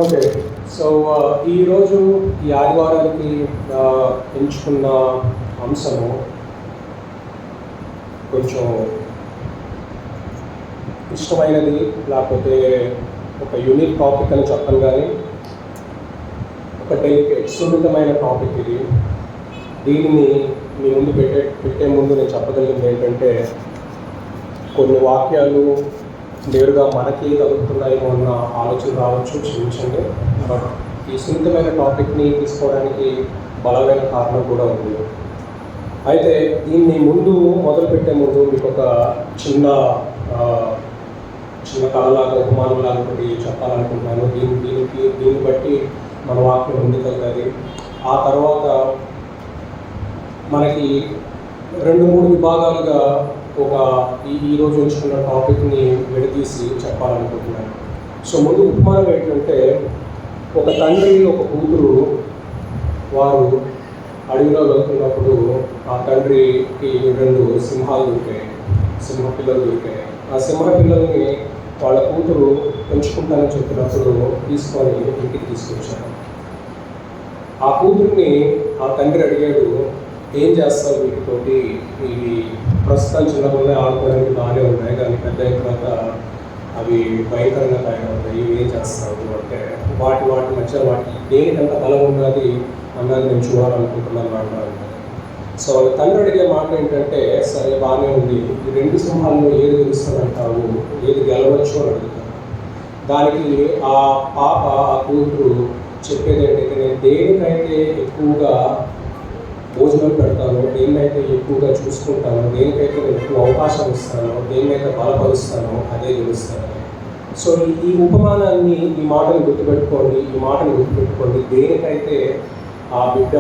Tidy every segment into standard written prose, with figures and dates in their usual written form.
Okay. So ఈరోజు ఈ ఆదివారానికి ఎంచుకున్న అంశము కొంచెం ఇష్టమైనది, లేకపోతే ఒక యూనిక్ టాపిక్ అని చెప్పను, కానీ ఒక డెలికేట్ సున్నితమైన టాపిక్ ఇది. దీనిని మీ ముందు పెట్టే ముందు నేను చెప్పగలిగింది ఏంటంటే, కొన్ని వాక్యాలు నేరుగా మనకి తగులుతున్నాయేమో అన్న ఆలోచన రావచ్చు, క్షమించండి. బట్ ఈ సున్నితమైన టాపిక్ని తీసుకోవడానికి బలమైన కారణం కూడా ఉంది. అయితే దీన్ని మొదలుపెట్టే ముందు మీకు ఒక చిన్న కళలాగా, ఉపమానంలాగా ఒకటి చెప్పాలనుకుంటున్నాను. దీన్ని బట్టి మన వాక్యం ముందుకెళ్తుంది. ఆ తర్వాత మనకి 2-3 విభాగాలుగా ఈరోజు ఎంచుకున్న టాపిక్ని విడదీసి చెప్పాలనుకుంటున్నాను. సో ముందు ఉపమానం ఏంటంటే, ఒక తండ్రి, ఒక కూతురు వారు అడవిలో వెళ్తున్నప్పుడు ఆ తండ్రికి 2 సింహ పిల్లలు దొరికాయి. ఆ సింహ పిల్లల్ని వాళ్ళ కూతురు పెంచుకుంటానని చెప్పినప్పుడు తీసుకొని ఇంటికి తీసుకొచ్చారు. ఆ కూతుర్ని ఆ తండ్రి అడిగాడు, ఏం చేస్తావు వీటితోటి? ఇవి ప్రస్తుతం చిన్నగా ఆడుకోవడానికి బాగానే ఉన్నాయి, కానీ పెద్ద అయిన తర్వాత అవి భయంకరంగా తయారవుతాయి, ఇవి ఏం చేస్తావు అంటే, వాటి మధ్య దేనికంత బలం ఉన్నది అన్నది నేను చూడాలనుకుంటున్నాను అన్నారు. సో తండ్రి అడిగే మాట ఏంటంటే, సరే బాగానే ఉంది, ఈ 2 సింహాల్లో ఏది గెలుస్తుందంటావు, ఏది గెలవచ్చు అని అడుగుతాను. దానికి ఆ పాప, ఆ కూతురు చెప్పేది ఏంటంటే, నేను దేనికైతే ఎక్కువగా భోజనం పెడతాను, దేనికైతే ఎక్కువగా చూసుకుంటాను, దేనికైతే నేను ఎక్కువ అవకాశం ఇస్తాను, దేనికైతే బలపరుస్తానో అదే గెలుస్తాను. సో ఈ ఉపమానాన్ని, ఈ మాటను గుర్తుపెట్టుకోండి. దేనికైతే ఆ బిడ్డ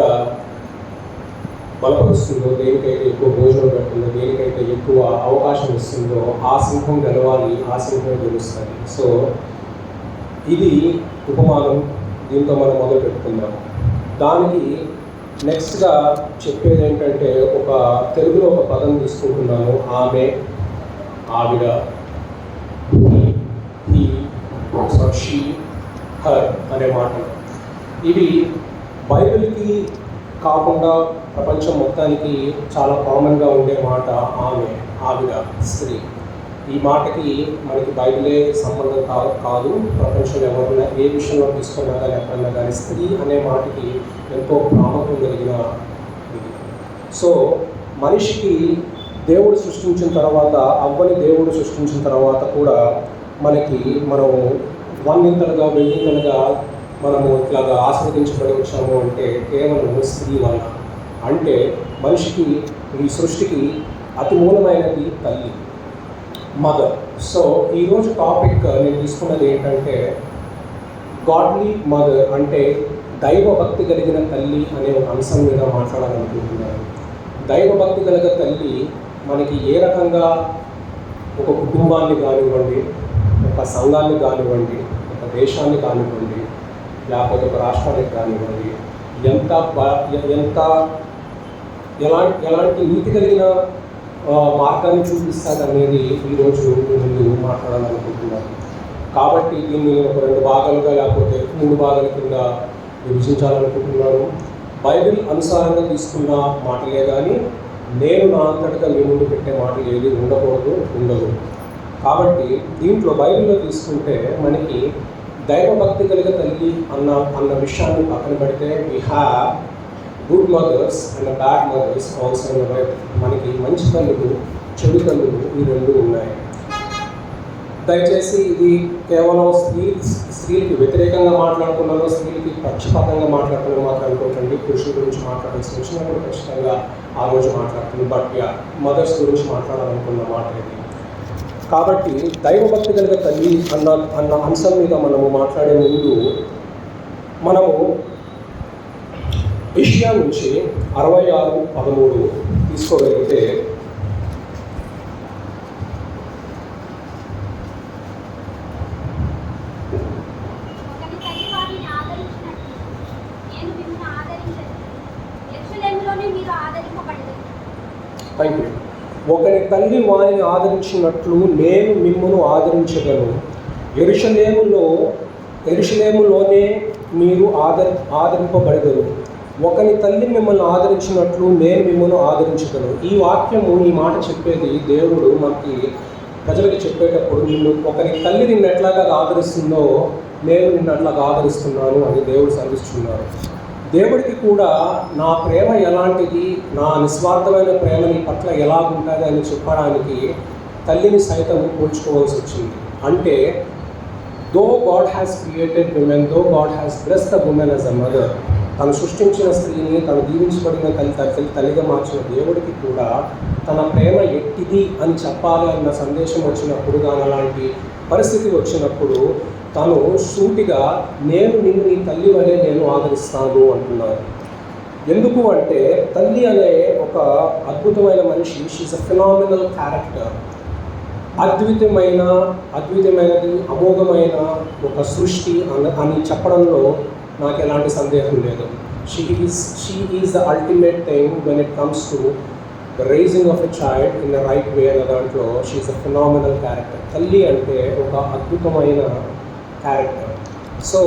బలపరుస్తుందో, దేనికైతే ఎక్కువ భోజనం పెడుతుందో, దేనికైతే ఎక్కువ అవకాశం ఇస్తుందో ఆ సింహం గెలవాలి, ఆ సింహం గెలుస్తుంది. సో ఇది ఉపమానం. దీంతో మనం మొదలు పెట్టుకుందాం. దానికి నెక్స్ట్గా చెప్పేది ఏంటంటే, తెలుగులో ఒక పదం తీసుకుంటున్నాను, ఆమె, ఆవిడ, షీ, హర్ అనే మాటలు. ఇవి బైబిల్కి కాకుండా ప్రపంచం మొత్తానికి చాలా కామన్గా ఉండే మాట ఆమె, ఆవిడ, స్త్రీ. ఈ మాటకి మనకి బైబిలే సంబంధం కాదు. ప్రపంచంలో ఎవరైనా ఏ విషయంలో తీసుకున్నా కానీ, ఎక్కడన్నా కానీ స్త్రీ అనే మాటకి ఎంతో ప్రాముఖ్యం కలిగిన ఇది. సో మనిషికి దేవుడు సృష్టించిన తర్వాత, అవ్వని దేవుడు సృష్టించిన తర్వాత కూడా మనం 100 వెయ్యింతలుగా మనము ఇట్లాగా ఆస్వాదించబడి వచ్చాము అంటే కేవలం స్త్రీ వల్ల. అంటే మనిషికి, ఈ సృష్టికి అతి మూలమైనది తల్లి, మదర్. సో ఈరోజు టాపిక్ నేను తీసుకున్నది ఏంటంటే, గాడ్లీ మదర్, అంటే దైవభక్తి కలిగిన తల్లి అనే ఒక అంశం మీద మాట్లాడాలనుకుంటున్నాను. దైవభక్తి కలిగిన తల్లి మనకి ఏ రకంగా ఒక కుటుంబాన్ని కానివ్వండి, ఒక సంఘాన్ని కానివ్వండి, ఒక దేశాన్ని కానివ్వండి, లేకపోతే ఒక రాష్ట్రానికి కానివ్వండి, ఎలాంటి నీతి కలిగిన మార్గాన్ని చూపిస్తుంది అనేది ఈరోజు ముందు మాట్లాడాలనుకుంటున్నాను. కాబట్టి దీన్ని నేను ఒక 2 భాగాలుగా, లేకపోతే 3 భాగాల కింద విభజించాలనుకుంటున్నాను. బైబిల్ అనుసారంగా తీసుకున్న మాటలే కానీ, నేను నా అంతటిగా మీ ముందు పెట్టే మాటలు ఏది ఉండదు. కాబట్టి దీంట్లో బైబిల్లో తీసుకుంటే మనకి దైవభక్తి కలిగిన తల్లి అన్న విషయాన్ని పక్కన పెడితే, we have good mothers and bad mothers also in the Bible. మనకి మంచి తల్లులు, చెడు తల్లులు, ఈ 2 ఉన్నాయి. దయచేసి ఇది కేవలం స్త్రీలకి వ్యతిరేకంగా మాట్లాడుకున్నాను, స్త్రీలకి పక్షపాతంగా మాట్లాడుతున్నా మాత్రం అనుకోకండి. పురుషుల గురించి మాట్లాడాల్సిన విషయం ఖచ్చితంగా ఆ రోజు మాట్లాడుతుంది. బట్ మదర్స్ గురించి మాట్లాడాలనుకున్న మాట ఇది. కాబట్టి దైవభక్తి కలిగిన తల్లి అన్న అంశం మీద మనము మాట్లాడే ముందు, మనము ఏషియా నుంచి 66:13 తీసుకోగలిగితే, థ్యాంక్ యూ. ఒకరి తల్లి వారిని ఆదరించినట్లు నేను మిమ్మును ఆదరించగలను. యెరూషలేములో యెరూషలేములోనే మీరు ఆదరింపబడెదరు. ఒకని తల్లి మిమ్మల్ని ఆదరించినట్లు నేను మిమ్మల్ని ఆదరించుతాను. ఈ వాక్యము, ఈ మాట చెప్పేది దేవుడు మనకి ప్రజలకు చెప్పేటప్పుడు, ఒకరి తల్లి నిన్ను ఎట్లాగా ఆదరిస్తుందో నేను నిన్ను అట్లాగా ఆదరిస్తున్నాను అని దేవుడు సంధిస్తున్నారు. దేవుడికి కూడా నా ప్రేమ ఎలాంటిది, నా నిస్వార్థమైన ప్రేమ నీ పట్ల ఎలా ఉంటుంది అని చెప్పడానికి తల్లిని సైతం పోల్చుకోవాల్సి వచ్చింది. అంటే దో God has created women, though God has blessed the women as a mother, తను సృష్టించిన స్త్రీని, తను దీవించబడిన తల్లిగా మార్చిన దేవుడికి కూడా తన ప్రేమ ఎట్టిది అని చెప్పాలి అన్న సందేశం వచ్చినప్పుడు, దాని అలాంటి పరిస్థితి వచ్చినప్పుడు తను సూటిగా నేను నిన్ను నీ తల్లి వలె నేను ఆదరిస్తాను అంటున్నారు. ఎందుకు అంటే తల్లి అనే ఒక అద్భుతమైన మనిషి, షీఈస్ అ ఫినామినల్ క్యారెక్టర్. అద్భుతమైనది, అమోఘమైన ఒక సృష్టి అని చెప్పడంలో నాకు ఎలాంటి సందేహం లేదు. She is the ultimate thing when it comes to the raising of a child in the right way అన్న దాంట్లో she is a phenomenal character. తల్లి అంటే ఒక అద్భుతమైన క్యారెక్టర్. సో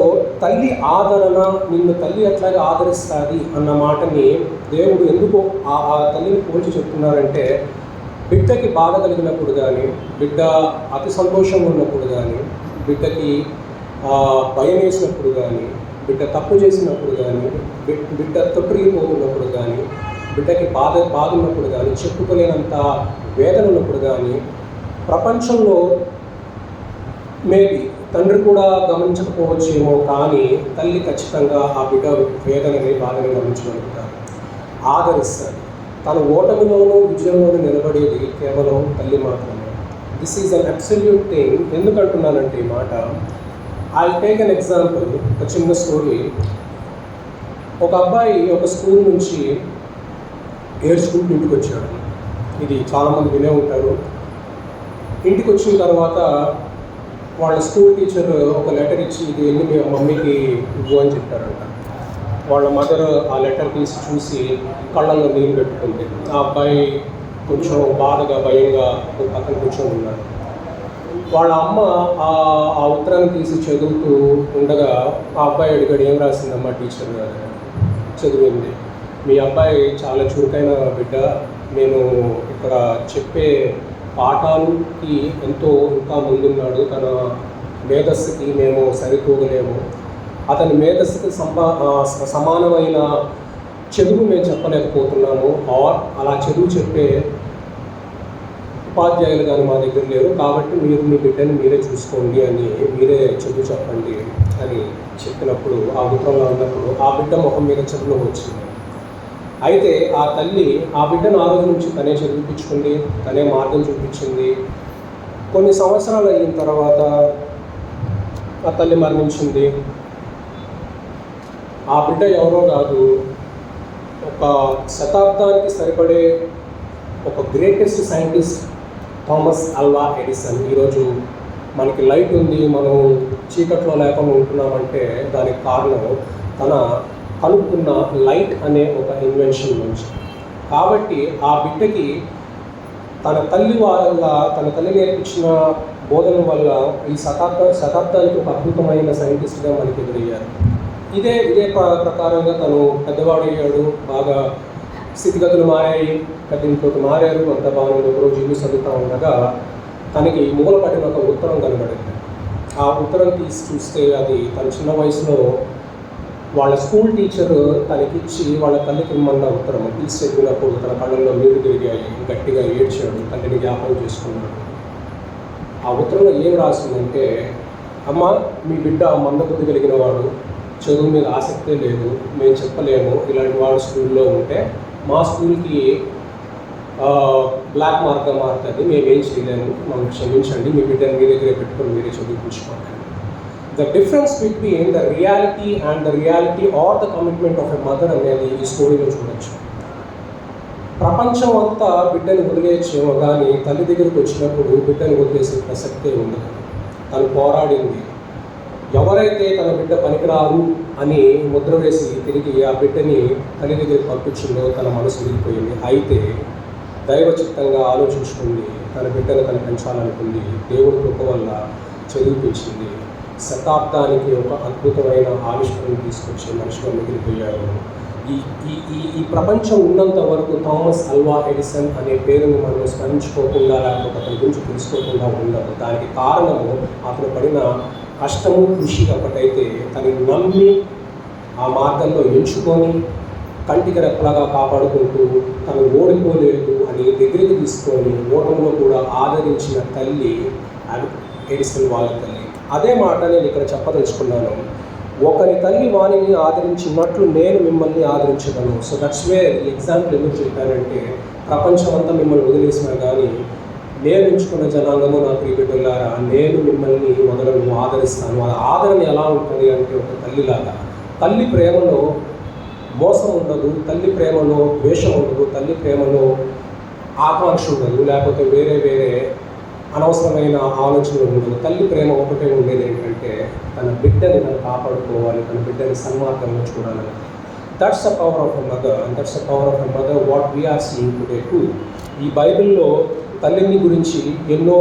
తల్లి ఆదరణ, నిన్ను తల్లి ఎట్లాగా ఆదరిస్తుంది అన్న మాటని దేవుడు ఎందుకు ఆ తల్లిని పోల్చి చెప్తున్నారంటే, బిడ్డకి బాధ కలిగినప్పుడు కానీ, బిడ్డ అతి సంతోషంగా ఉన్నప్పుడు కానీ, బిడ్డకి భయం వేసినప్పుడు కానీ, బిడ్డ తప్పు చేసినప్పుడు కానీ, బిడ్డ తొట్టిగిపోతున్నప్పుడు కానీ, బిడ్డకి బాధ ఉన్నప్పుడు కానీ, చెప్పుకోలేనంత వేదన ఉన్నప్పుడు కానీ, ప్రపంచంలో మేబీ తండ్రి కూడా గమనించకపోవచ్చేమో, కానీ తల్లి ఖచ్చితంగా ఆ బిడ్డ వేదనని, బాధని గమనించగలుగుతారు, ఆదరిస్తారు. తన ఓటమిలోనూ విజయంలోనూ నిలబడేది కేవలం తల్లి మాత్రమే. This is an absolute thing. ఎందుకంటున్నానంటే ఈ మాట, ఐ టేక్ అన్ ఎగ్జాంపుల్, ఒక చిన్న స్టోరీ. ఒక అబ్బాయి ఒక స్కూల్ నుంచి ఏడ్చుకుంటూ ఇంటికి వచ్చాడు. ఇది చాలామంది వినే ఉంటారు. ఇంటికి వచ్చిన తర్వాత వాళ్ళ స్కూల్ టీచర్ ఒక లెటర్ ఇచ్చి, ఇది వెళ్ళి మీ మమ్మీకి ఇవ్వు అని చెప్పారంట. వాళ్ళ మదర్ ఆ లెటర్ తీసి చూసి కళ్ళల్లో నీళ్ళు పెట్టుకుంది. ఆ అబ్బాయి కొంచెం బాధగా, భయంగా ఒక పక్కన కూర్చొని ఉన్నాడు. వాళ్ళ అమ్మ ఆ ఉత్తరాన్ని తీసి చదువుతూ ఉండగా ఆ అబ్బాయి అడిగాడు, ఏం రాసిందమ్మా టీచర్ గారు? చదివింది, మీ అబ్బాయి చాలా చురుకైన బిడ్డ, నేను ఇక్కడ చెప్పే పాఠాలకి ఇంకా ముందున్నాడు, తన మేధస్సుకి మేము సరితూగలేము, అతని మేధస్సుకి సమానమైన చదువు మేము చెప్పలేకపోతున్నాము, ఆర్ అలా చదువు చెప్పే ఉపాధ్యాయులు కానీ మా దగ్గర లేరు, కాబట్టి మీరు మీ బిడ్డని మీరే చూసుకోండి అని, మీరే చదువు చెప్పండి అని చెప్పినప్పుడు, ఆ ఉత్తరంలో ఉన్నప్పుడు ఆ బిడ్డ ముఖం మీద చదువు వచ్చింది. అయితే ఆ తల్లి ఆ బిడ్డను ఆ రోజు నుంచి తనే చదివించుకుంది, తనే మార్గం చూపించింది. కొన్ని సంవత్సరాలు అయిన తర్వాత ఆ తల్లి మరణించింది. ఆ బిడ్డ ఎవరో కాదు, ఒక శతాబ్దానికి సరిపడే ఒక greatest scientist Thomas Alva Edison. ఈరోజు మనకి లైట్ ఉంది, మనం చీకట్లో లేకుండా ఉంటున్నామంటే దానికి కారణం తన కనుక్కున్న లైట్ అనే ఒక ఇన్వెన్షన్ నుంచి. కాబట్టి ఆ బిడ్డకి తన తల్లి నేర్పించిన బోధన వల్ల ఈ శతాబ్దానికి ఒక అద్భుతమైన సైంటిస్ట్గా మనకి ఎదురయ్యారు. ఇదే ప్రకారంగా తను పెద్దవాడయ్యాడు, బాగా స్థితిగతులు మారాయి, పెద్ద మారారు, అంత బాగుంది. ఒకరోజు ఇల్లు చదువుతూ ఉండగా తనకి మూలపడిన ఒక ఉత్తరం కనబడింది. ఆ ఉత్తరం తీసి చూస్తే అది తన చిన్న వయసులో వాళ్ళ స్కూల్ టీచర్ తనకిచ్చి వాళ్ళ తల్లికి ఇమ్మన్న ఉత్తరం తీసి చదివినప్పుడు తన కళ్ళల్లో నీళ్లు తిరిగాయి, గట్టిగా ఏడ్చాడు, తల్లిని జ్ఞాపకం చేసుకున్నాడు. ఆ ఉత్తరంలో ఏం రాసిందంటే, అమ్మ, మీ బిడ్డ మందబుద్ధి కలిగిన వాడు, చదువు మీద ఆసక్తే లేదు, మేము చెప్పలేము, ఇలాంటి వాడు స్కూల్లో ఉంటే మా స్కూల్కి బ్లాక్ మార్క్గా మారుతుంది, మేమేం చేయలేము, మనం క్షమించండి, మీ బిడ్డను మీ దగ్గరే పెట్టుకొని మీరే చదివించుకోండి. The difference between the reality or the commitment of a mother అనేది ఈ స్టోరీలో చూడొచ్చు. ప్రపంచం అంతా బిడ్డను వదిలేయచ్చేమో, కానీ తల్లి దగ్గరికి వచ్చినప్పుడు బిడ్డను వదిలేసే ప్రసక్తే ఉండదు. తను పోరాడింది. ఎవరైతే తన బిడ్డ పనికిరారు అని ముద్ర వేసి తిరిగి ఆ బిడ్డని తల్లి దగ్గరికి పంపించిందో తన మనసు విరిగిపోయింది. అయితే దైవచిత్తంగా ఆలోచించుకుంది, తన బిడ్డను తను పెంచాలనుకుంది, దేవుడి కృప వల్ల చదివిపించింది. శతాబ్దానికి ఒక అద్భుతమైన ఆవిష్కరణ తీసుకొచ్చే మనిషిగా మిగిలిపోయాడు. ఈ ఈ ఈ ఈ ప్రపంచం ఉన్నంత వరకు థామస్ అల్వా ఎడిసన్ అనే పేరుని మనం స్మరించుకోకుండా, లేకపోతే అతని గురించి తెలుసుకోకుండా ఉండదు. దానికి కారణము అతను పడిన కష్టము, కృషి ఒకటైతే తనని నమ్మి ఆ మార్గంలో ఎంచుకొని కంటికి రెప్పలాగా కాపాడుకుంటూ తను ఓడిపోలేదు అని దగ్గరికి తీసుకొని ఓటంలో కూడా ఆదరించిన తల్లి ఎడిసన్ వాళ్ళ తల్లి. అదే మాట నేను ఇక్కడ చెప్పదలుచుకున్నాను. ఒకరి తల్లి వాణిని ఆదరించినట్లు నేను మిమ్మల్ని ఆదరించగలను. సో దట్స్ వేర్ ఈ ఎగ్జాంపుల్ ఎందుకు చెప్పానంటే, ప్రపంచం అంతా మిమ్మల్ని వదిలేసినా కానీ నేను ఎంచుకున్న జనాంగము నా ప్రియబిడ్డలారా, నేను మిమ్మల్ని మొదలను ఆదరిస్తాను. ఆ ఆదరణ ఎలా ఉంటుంది అంటే, ఒక తల్లిలాగా. తల్లి ప్రేమలో మోసం ఉండదు, తల్లి ప్రేమలో ద్వేషం ఉండదు, తల్లి ప్రేమలో ఆకాంక్ష ఉండదు, లేకపోతే వేరే వేరే అనవసరమైన ఆలోచనలు ఉండదు. తల్లి ప్రేమ ఒకటే ఉండేది ఏంటంటే, తన బిడ్డని తను కాపాడుకోవాలి, తన బిడ్డని సన్మార్గంలో చూడాలని. That's the power of a mother, and that's the power of a mother what we are seeing today too. ఈ బైబిల్లో తల్లిని గురించి ఎన్నో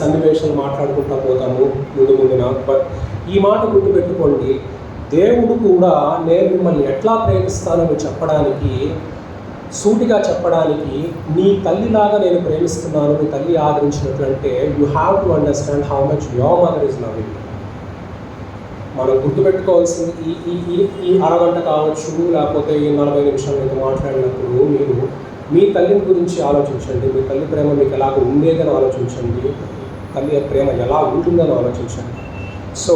సన్నివేశాలు మాట్లాడుకుంటూ పోతాము ముందున. బట్ ఈ మాట గుర్తుపెట్టుకోండి, దేవుడు కూడా నేను మిమ్మల్ని ఎట్లా ప్రేమిస్తానని చెప్పడానికి, సూటిగా చెప్పడానికి, నీ తల్లిలాగా నేను ప్రేమిస్తున్నాను, నీ తల్లి ఆదరించినట్లు అంటే, you have to understand how much your mother is loving. మనం గుర్తుపెట్టుకోవాల్సింది ఈ అరగంట కావచ్చు, లేకపోతే ఈ 40 నిమిషాలు మీతో మాట్లాడినప్పుడు మీరు మీ తల్లిని గురించి ఆలోచించండి. మీ తల్లి ప్రేమ మీకు ఎలాగ ఉండేదని ఆలోచించండి, తల్లి ప్రేమ ఎలా ఉంటుందని ఆలోచించండి. So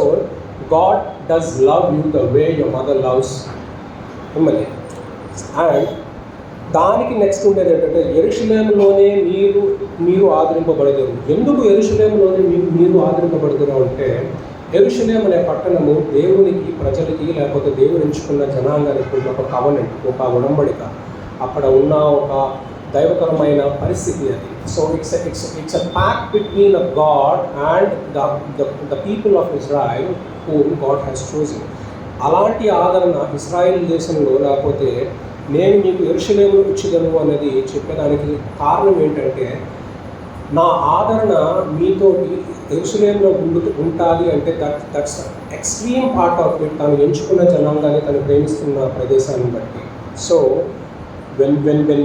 God does love you the way your mother loves మిమ్మల్ని. అండ్ దానికి నెక్స్ట్ ఉండేది ఏంటంటే, యెరూషలేములోనే మీరు ఆదరింపబడతారు. ఎందుకు యెరూషలేములోనే మీరు ఆదరింపబడతారు అంటే, యెరూషలేము అనే పట్టణము దేవునికి, ప్రజలకి, లేకపోతే దేవుడు ఎంచుకున్న జనాంగానికి ఒక కవనెంట్, ఒక ఉడంబడిక, అక్కడ ఉన్న ఒక దైవకరమైన పరిస్థితి అది. So it's a pact between a God and the people of Israel whom God has chosen. అలాంటి ఆదరణ ఇజ్రాయెల్ దేశంలో, లేకపోతే నేను మీకు యెరూషలేములో ఇచ్చేదను అనేది చెప్పడానికి కారణం ఏంటంటే, నా ఆదరణ మీతోటి యెరూషలేములో ఉంటుంది అంటే that's extreme part of it. తను ఎంచుకున్న జనాంగాన్ని, తను ప్రేమిస్తున్న ప్రదేశాన్ని బట్టి. So when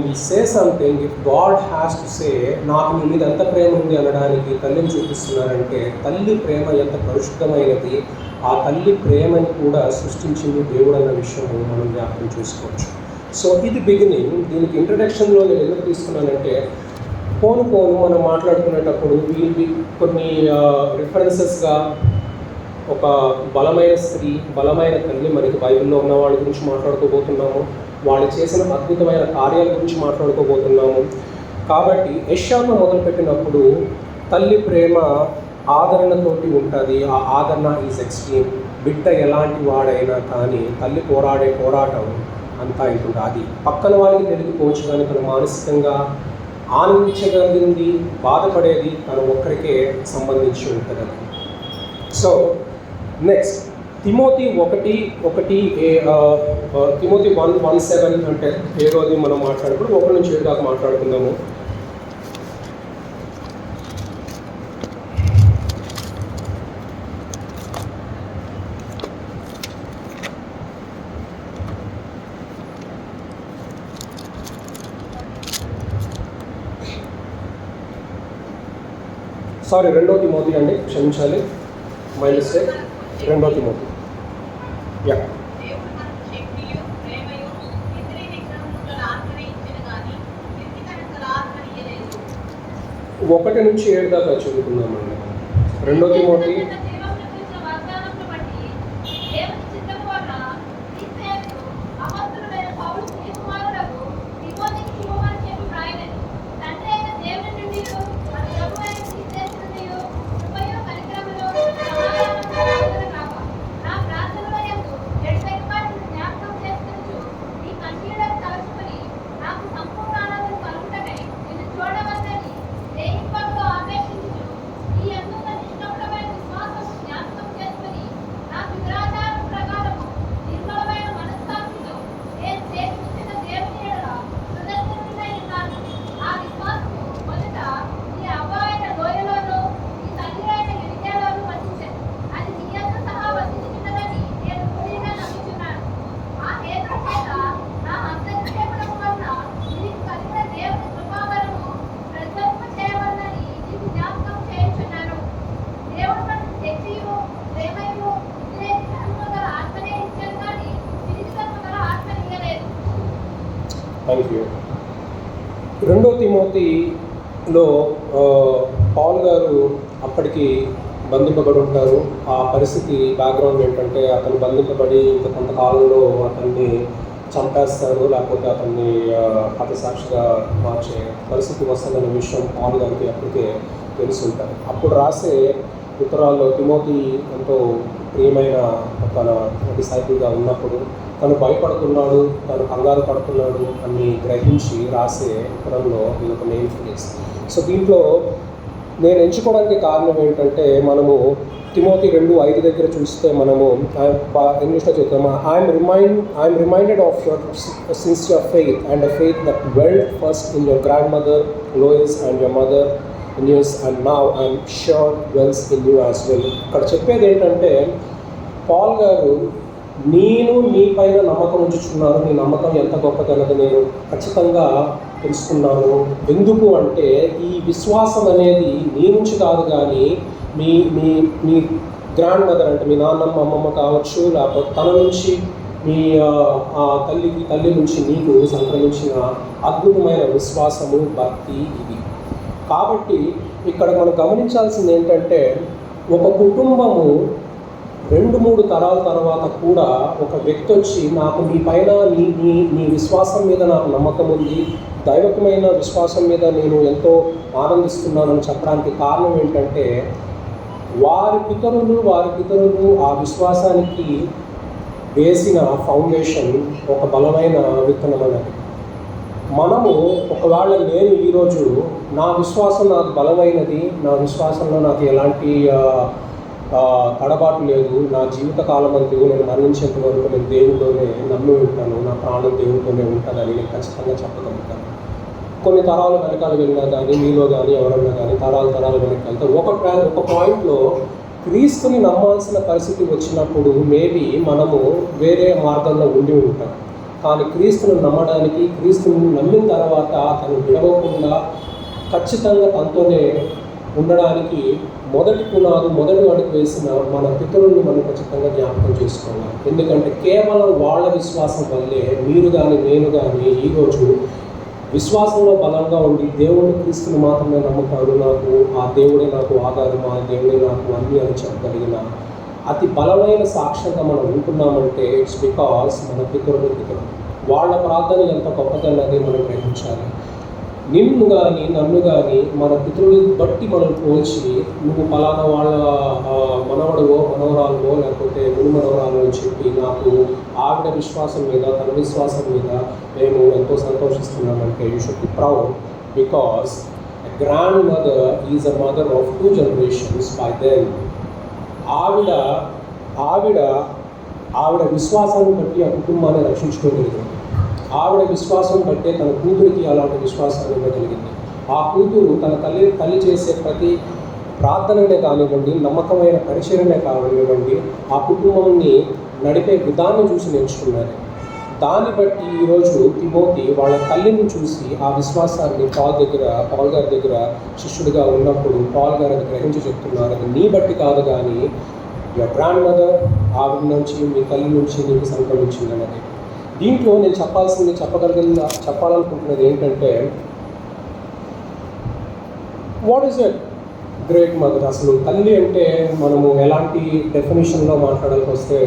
we say something, if God has to say, నాకు నీ మీద ఎంత ప్రేమ ఉంది అనడానికి తల్లిని చూపిస్తున్నారంటే, తల్లి ప్రేమ ఎంత పరిశుద్ధమైనది, ఆ తల్లి ప్రేమని కూడా సృష్టించింది దేవుడు అన్న విషయం మనం జ్ఞాపకం చేసుకోవచ్చు. సో ఇది బిగినింగ్. దీనికి ఇంట్రడక్షన్లో నేను ఎందుకు తీసుకున్నానంటే, పోను మనం మాట్లాడుకునేటప్పుడు కొన్ని రిఫరెన్సెస్గా ఒక బలమైన స్త్రీ, బలమైన తల్లి మనకి బైబిల్లో ఉన్న వాళ్ళ గురించి మాట్లాడుకోబోతున్నాము, వాళ్ళు చేసిన అద్భుతమైన కార్యాల గురించి మాట్లాడుకోబోతున్నాము. కాబట్టి యెషయాతో మొదలుపెట్టినప్పుడు తల్లి ప్రేమ ఆదరణతోటి ఉంటుంది. ఆ ఆదరణ ఈజ్ ఎక్స్ట్రీమ్. బిడ్డ ఎలాంటి వాడైనా కానీ తల్లి పోరాడే పోరాటం అంతా ఉంటుంది. అది పక్కన వాళ్ళకి తెలియకపోవచ్చు, కానీ తను మానసికంగా ఆనందించగలిగింది, బాధపడేది తను ఒక్కరికే సంబంధించి ఉంటుంది. సో నెక్స్ట్ తిమోతి 1:1-7 అంటే 7 మనం మాట్లాడుకుంటూ 1 నుంచి 7 దాకా మాట్లాడుకుందాము. సారీ 2 తిమోతి అండి, క్షమించాలి, మై మిస్టేక్. 2 తిమోతి. యా, ఒకటి నుంచి 7 దాకా చదువుకుందామండి. 2 తిమోతి థ్యాంక్ యూ. 2 తిమోతిలో పౌల్ గారు అప్పటికి బంధింపబడి ఉంటారు. ఆ పరిస్థితి బ్యాక్గ్రౌండ్ ఏంటంటే అతను బంధింపబడి ఇంకా కొంతకాలంలో అతన్ని చంపేస్తారు, లేకపోతే అతన్ని హతసాక్షిగా మార్చే పరిస్థితి వస్తుందనే విషయం పౌల్ గారికి అప్పటికే తెలిసి ఉంటారు. అప్పుడు రాసే ఉత్తరాల్లో తిమోతి ఎంతో ప్రియమైన తన డిసైపుల్గా ఉన్నప్పుడు తను భయపడుతున్నాడు, తను కంగారు పడుతున్నాడు అని గ్రహించి రాసే ఉత్తరంలో ఇది ఒక మెయిన్ ఫేజ్. సో దీంట్లో నేను ఎంచుకోవడానికి కారణం ఏంటంటే మనము తిమోతి 2:5 దగ్గర చూస్తే మనము ఇంగ్లీష్లో చెప్తాము, I'm reminded of your sincere faith and a faith that dwelt first in your grandmother Lois and your mother Eunice and now I'm sure dwells in you as well. ఇక్కడ చెప్పేది ఏంటంటే Paul గారు నేను నీ పైన నమ్మకం ఉంచుచున్నాను, నీ నమ్మకం ఎంత గొప్పదన్నది నేను ఖచ్చితంగా తెలుసుకున్నాను. ఎందుకు అంటే ఈ విశ్వాసం అనేది నీ నుంచి కాదు, కానీ మీ మీ మీ గ్రాండ్ మదర్ అంటే మీ నాన్నమ్మ అమ్మమ్మ కావచ్చు, లేకపోతే తన నుంచి మీ తల్లి నుంచి నీకు సంక్రమించిన అద్భుతమైన విశ్వాసము, భక్తి ఇది. కాబట్టి ఇక్కడ మనం గమనించాల్సింది ఏంటంటే ఒక కుటుంబము 2-3 తరాల తర్వాత కూడా ఒక వ్యక్తి వచ్చి నాకు నీ పైన నీ విశ్వాసం మీద నాకు నమ్మకం ఉంది, దైవకమైన విశ్వాసం మీద నేను ఎంతో ఆనందిస్తున్నానని చెప్పడానికి కారణం ఏంటంటే వారి పితరులు ఆ విశ్వాసానికి వేసిన ఫౌండేషన్ ఒక బలమైన విత్తనం అనేది. మనము ఒకవేళ నేను ఈరోజు నా విశ్వాసం నాకు బలమైనది, నా విశ్వాసంలో నాకు ఎలాంటి తడబాటు లేదు, నా జీవిత కాలం అంతా నేను మరణించేంత వరకు నేను దేవుడిలోనే నమ్మి ఉంటాను, నా ప్రాణం దేవుడితోనే ఉంటానని నేను ఖచ్చితంగా చెప్పగలుగుతాను. కొన్ని తరాలు వెనకాల వెళ్ళినా కానీ మీలో కానీ ఎవరన్నా కానీ తరాలు వెనక్కి వెళ్తారు. ఒక పాయింట్లో క్రీస్తుని నమ్మాల్సిన పరిస్థితి వచ్చినప్పుడు మేబీ మనము వేరే మార్గంలో ఉండి ఉంటాం. కానీ క్రీస్తుని నమ్మడానికి, క్రీస్తుని నమ్మిన తర్వాత తను విడవకుండా ఖచ్చితంగా తనతోనే ఉండడానికి మొదటి అడుగు వేసిన మన పితరులను మనం ఖచ్చితంగా జ్ఞాపకం చేసుకోవాలి. ఎందుకంటే కేవలం వాళ్ళ విశ్వాసం వల్లే మీరు కానీ నేను కానీ ఈరోజు విశ్వాసంలో బలంగా ఉండి దేవుడిని క్రీస్తుని మాత్రమే నమ్ముతాడు, నాకు ఆ దేవుడే నాకు ఆధారం, ఆ దేవుడే నాకు అన్నీ అని చెప్పగలిగిన అతి బలమైన సాక్ష్యంగా మనం ఉంటున్నామంటే ఇట్స్ బికాస్ మన పితరులు వాళ్ళ ప్రార్థన ఎంత గొప్పదన్నది మనం గ్రహించాలి. నిన్ను కానీ నన్ను కానీ మన పితరులు బట్టి మనం పోల్చి నువ్వు పలానా వాళ్ళ మనవడవో మనవరాలువో లేకపోతే మునిమనవరాలు అని చెప్పి నాకు ఆవిడ విశ్వాసం మీద తన విశ్వాసం మీద మేము ఎంతో సంతోషిస్తున్నామంటే you should be proud because a grandmother is a mother of 2 generations by then. ఆవిడ విశ్వాసాన్ని బట్టి ఆ కుటుంబాన్ని రక్షించుకోగలిగింది. ఆవిడ విశ్వాసం బట్టే తన కూతురికి అలాంటి విశ్వాసాన్ని ఇవ్వగలిగింది. ఆ కూతురు తన తల్లి చేసే ప్రతి ప్రార్థననే కానివ్వండి, నమ్మకమైన పరిచయనే కానివ్వండి, ఆ కుటుంబాన్ని నడిపే విధానం చూసి నేర్చుకున్నారు. దాన్ని బట్టి ఈరోజు తిమోతి వాళ్ళ తల్లిని చూసి ఆ విశ్వాసాన్ని పౌల్ గారి దగ్గర శిష్యుడిగా ఉన్నప్పుడు పౌల్ గారు అది గ్రహించి చెప్తున్నారు, అది నీ బట్టి కాదు కానీ యువర్ గ్రాండ్ మదర్ ఆవిడ నుంచి మీ తల్లి నుంచి నీకు సంక్రమించింది అన్నది. దీంట్లో నేను చెప్పాలనుకుంటున్నది ఏంటంటే what is a great mother. అసలు తల్లి అంటే మనము ఎలాంటి డెఫినేషన్లో మాట్లాడాల్సి వస్తే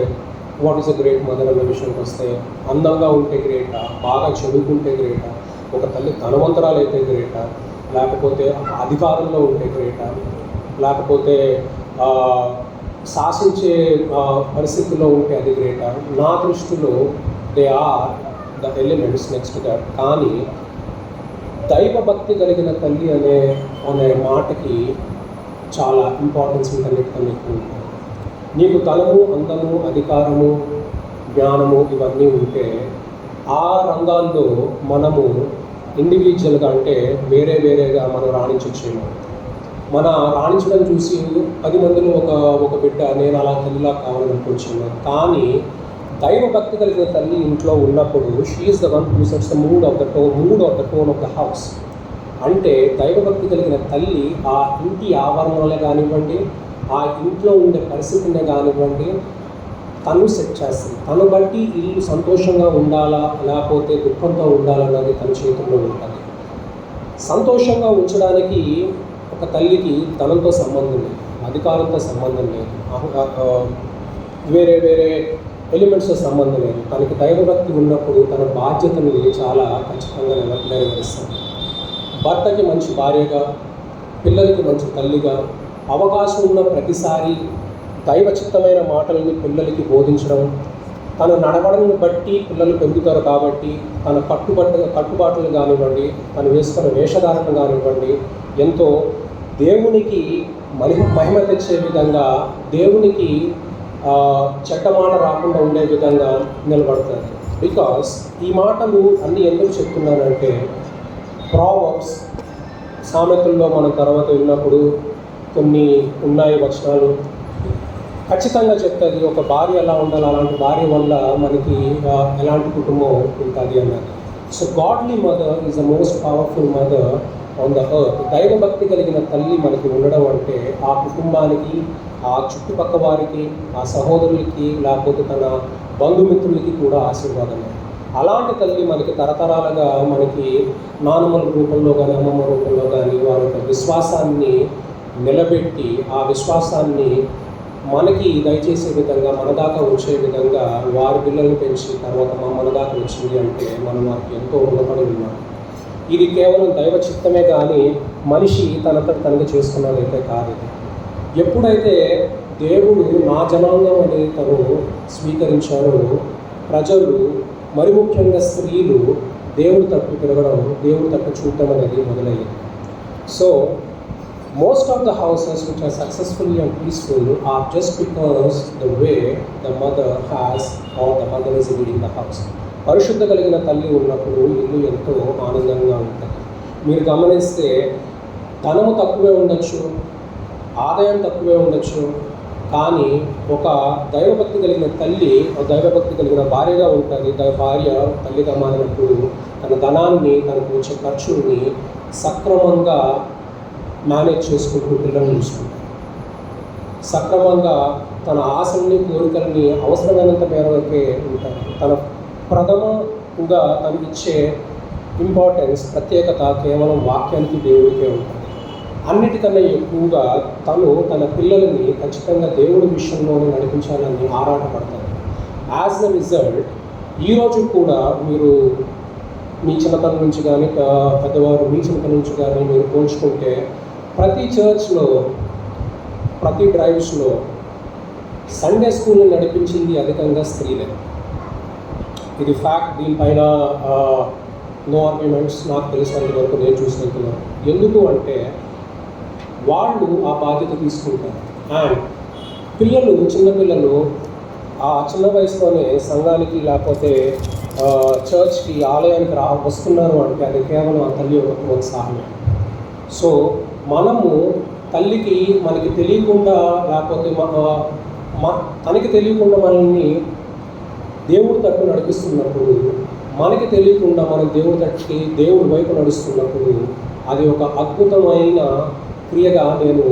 what is a great mother అనే విషయానికి వస్తే అందంగా ఉంటే గ్రేటా, బాగా చదువుకుంటే గ్రేటా, ఒక తల్లి ధనవంతరాలు అయితే గ్రేటా, లేకపోతే అధికారంలో ఉంటే గ్రేటా, లేకపోతే శాసించే పరిస్థితుల్లో ఉంటే అది గ్రేటా. నా దృష్టిలో they are the elements next that. కానీ దైవభక్తి కలిగిన తల్లి అనే మాటకి చాలా ఇంపార్టెన్స్ వీటన్నిటికన్నా ఎక్కువ ఉంటుంది. నీకు ధనము, అందము, అధికారము, జ్ఞానము ఇవన్నీ ఉంటే ఆ రంగాల్లో మనము ఇండివిజువల్గా అంటే వేరేగా మనం రాణించొచ్చేమో. మన రాణించడం చూసి 10 మందిలో ఒక బిడ్డ నేను అలా తల్లిలా కావాలనుకోవచ్చేమో. కానీ దైవభక్తి కలిగిన తల్లి ఇంట్లో ఉన్నప్పుడు she is the one who sets the mood of the tone of the house. అంటే దైవభక్తి కలిగిన తల్లి ఆ ఇంటి ఆవరణలే కానివ్వండి, ఆ ఇంట్లో ఉండే పరిస్థితినే కానివ్వండి, తను సెట్ చేస్తుంది. తను బట్టి ఇల్లు సంతోషంగా ఉండాలా లేకపోతే దుఃఖంతో ఉండాలన్నది తన చేతుల్లో ఉంటుంది. సంతోషంగా ఉంచడానికి ఒక తల్లికి ధనంతో సంబంధం లేదు, అధికారంతో సంబంధం లేదు, వేరే వేరే ఎలిమెంట్స్తో సంబంధం లేదు. తనకి దైవభక్తి ఉన్నప్పుడు తన బాధ్యతను చాలా ఖచ్చితంగా నెరవేరుస్తుంది. భర్తకి మంచి భార్యగా, పిల్లలకి మంచి తల్లిగా, అవకాశం ఉన్న ప్రతిసారి దైవచిత్తమైన మాటలని పిల్లలకి బోధించడం, తన నడవడను బట్టి పిల్లలు పెరుగుతారు కాబట్టి తన కట్టుబాట్లు కానివ్వండి, తను వేసుకున్న వేషధారణ కానివ్వండి, ఎంతో దేవునికి మహిమ తెచ్చే విధంగా, దేవునికి చెడ్డ మాట రాకుండా ఉండే విధంగా నిలబడతారు. బికాస్ ఈ మాటలు అన్నీ ఎందుకు చెప్తున్నానంటే, ప్రావర్బ్స్, సామెతల్లో మనం తర్వాత విన్నప్పుడు కొన్ని ఉన్నాయి వచనాలు ఖచ్చితంగా చెప్తుంది ఒక భార్య ఎలా ఉండాలి, అలాంటి భార్య వల్ల మనకి ఎలాంటి కుటుంబం ఉంటుంది అన్నది. So godly mother is the most powerful mother on the earth. దైవభక్తి కలిగిన తల్లి మనకి ఉండడం అంటే ఆ కుటుంబానికి, ఆ చుట్టుపక్క వారికి, ఆ సహోదరులకి, లేకపోతే తన బంధుమిత్రులకి కూడా ఆశీర్వాదమే. అలాంటి తల్లి మనకి తరతరాలుగా మనకి నానమ్మల రూపంలో కానీ, అమ్మమ్మ రూపంలో కానీ వారి యొక్క విశ్వాసాన్ని నిలబెట్టి, ఆ విశ్వాసాన్ని మనకి దయచేసే విధంగా, మన దాకా వచ్చే విధంగా వారి పిల్లల్ని పెంచి తర్వాత మన దాకా వచ్చింది అంటే మనం వారికి ఎంతో రుణపడి ఉన్నాం. ఇది కేవలం దైవ చిత్తమే కానీ మనిషి తనంతట తనకి చేసుకున్నదైతే కాదు. ఎప్పుడైతే దేవుడు నా జనాంగం అని తను స్వీకరించారో, ప్రజలు మరి ముఖ్యంగా స్త్రీలు దేవుడు తట్టు తిరగడం, దేవుడు తట్టు చూడటం అనేది మొదలయ్యింది. So most of the houses which are successfully and peaceful are just because the way the mother has or the mother is leading the house. పరిశుద్ధ కలిగిన తల్లి ఉన్నప్పుడు ఇల్లు ఎంతో ఆనందంగా ఉంటుంది. మీరు గమనిస్తే ధనము తక్కువే ఉండొచ్చు, ఆదాయం తక్కువే ఉండొచ్చు, కానీ ఒక దైవభక్తి కలిగిన తల్లి, ఒక దైవభక్తి కలిగిన భార్యగా ఉంటుంది. భార్య తల్లిగా మారినప్పుడు తన ధనాన్ని, తనకు వచ్చే ఖర్చుల్ని సక్రమంగా మేనేజ్ చేసుకుంటూ పిల్లల్ని చూసుకుంటారు. సక్రమంగా తన ఆశల్ని, కోరికల్ని అవసరమైనంత మేరకే ఉంటారు. తన ప్రథమంగా తనకి ఇచ్చే ఇంపార్టెన్స్, ప్రత్యేకత కేవలం వాక్యానికి, దేవుడికే ఉంటుంది. అన్నిటికన్నా ఎక్కువగా తను తన పిల్లల్ని ఖచ్చితంగా దేవుడి విషయంలోనే నడిపించాలని ఆరాటపడతారు. యాజ్ ద రిజల్ట్ ఈరోజు కూడా మీరు మీ చిన్నతనం నుంచి కానీ, పెద్దవారు మీ చిన్నతనం నుంచి కానీ మీరు పోల్చుకుంటే ప్రతి చర్చ్లో, ప్రతి డ్రైవ్స్లో సండే స్కూల్ని నడిపించింది అధికంగా స్త్రీలే. ఇది ఫ్యాక్ట్. దీనిపైన నో ఆర్గ్యుమెంట్స్. నాకు తెలిసినంత వరకు నేను చూసినందుకున్నాను. ఎందుకు అంటే వాళ్ళు ఆ బాధ్యత తీసుకుంటారు. అండ్ పిల్లలు, చిన్నపిల్లలు ఆ చిన్న వయసులోనే సంఘానికి లేకపోతే చర్చ్కి, ఆలయానికి వస్తున్నారు అంటే అది కేవలం ఆ తల్లి యొక్క ప్రోత్సాహమే. సో మనము తల్లికి మనకి తెలియకుండా, లేకపోతే తనకి తెలియకుండా మనల్ని దేవుడి తట్టు నడిపిస్తున్నప్పుడు, మనకి తెలియకుండా మనం దేవుడి వైపు నడుస్తున్నప్పుడు అది ఒక అద్భుతమైన క్రియగా నేను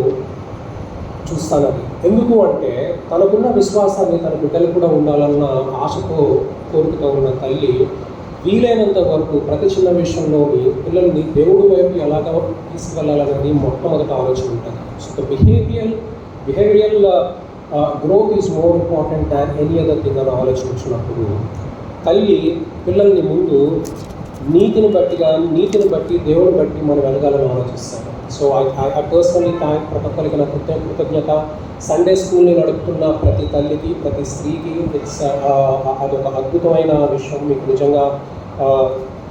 చూస్తాను. అది ఎందుకు అంటే తనకున్న విశ్వాసాన్ని తన బిడ్డలు కూడా ఉండాలన్న ఆశతో, కోరికతో ఉన్న తల్లి వీలైనంత వరకు ప్రతి చిన్న విషయంలోని పిల్లల్ని దేవుడి వైపు ఎలాగ తీసుకెళ్ళాలనేది మొట్టమొదట ఆలోచన ఉంటుంది. So the behavioural growth is more important than any other thing అని ఆలోచించినప్పుడు తల్లి పిల్లల్ని ముందు నీతిని బట్టి దేవుని బట్టి మనం వెలగాలని ఆలోచిస్తాను. సో ఐ పర్సనలీ థ్యాంక్ ప్రతి ఒక్కరికి నా కృతజ్ఞత. సండే స్కూల్ని నడుపుతున్న ప్రతి తల్లికి, ప్రతి స్త్రీకి అదొక అద్భుతమైన విషయం. మీకు నిజంగా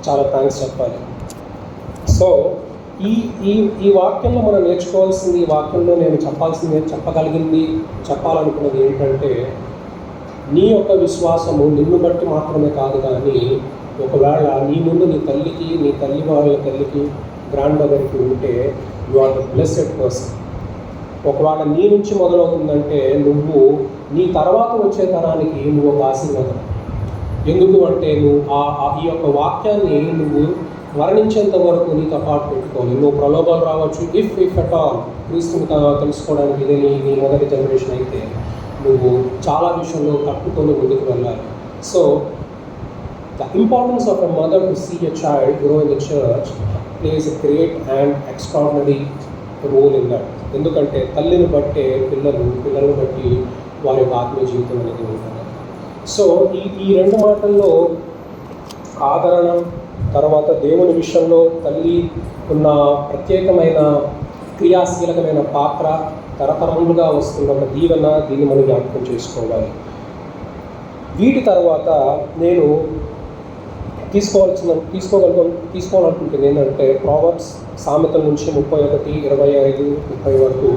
చాలా థ్యాంక్స్ చెప్పాలి. సో ఈ వాక్యంలో మనం నేర్చుకోవాల్సింది, ఈ వాక్యంలో నేను చెప్పాలనుకున్నది ఏంటంటే, నీ యొక్క విశ్వాసము నిన్ను బట్టి మాత్రమే కాదు, కానీ ఒకవేళ నీ ముందు నీ తల్లికి, నీ తల్లి వాళ్ళ తల్లికి, గ్రాండ్ మదర్కి ఉంటే you are the blessed person. ఒకవేళ నీ నుంచి మొదలవుతుందంటే నువ్వు నీ తర్వాత వచ్చే తరానికి నువ్వు ఒక ఆశీర్వాదం. ఎందుకు అంటే నువ్వు ఈ యొక్క వాక్యాన్ని నువ్వు వర్ణించేంత వరకు నీతో పాటు పెట్టుకోవాలి. నువ్వు ప్రలోభాలు రావచ్చు, ఇఫ్ ఎట్ ఆల్ క్రీస్తుని తెలుసుకోవడానికి ఇదే నీ మొదటి జనరేషన్ అయితే నువ్వు చాలా విషయంలో తప్పుకొని ముందుకు వెళ్ళాలి. So the importance of a mother to see a child grow in the church place a great and extraordinary role in that. ఎందుకంటే తల్లిని బట్టే పిల్లలను బట్టి వారి యొక్క ఆత్మీయ జీవితం అనేది ఉంటుంది. సో ఈ రెండు మాటల్లో ఆదరణ, తర్వాత దేవుని విషయంలో తల్లి ఉన్న ప్రత్యేకమైన క్రియాశీలకమైన పాత్ర, తరతరములుగా వస్తున్న ఒక దీవెన, దీన్ని మనం జ్ఞాపకం చేసుకోవాలి. వీటి తర్వాత నేను తీసుకోవాలనుకుంటుంది ఏంటంటే ప్రావర్బ్స్, సామెతల నుంచి 31, 25, 30 వరకు.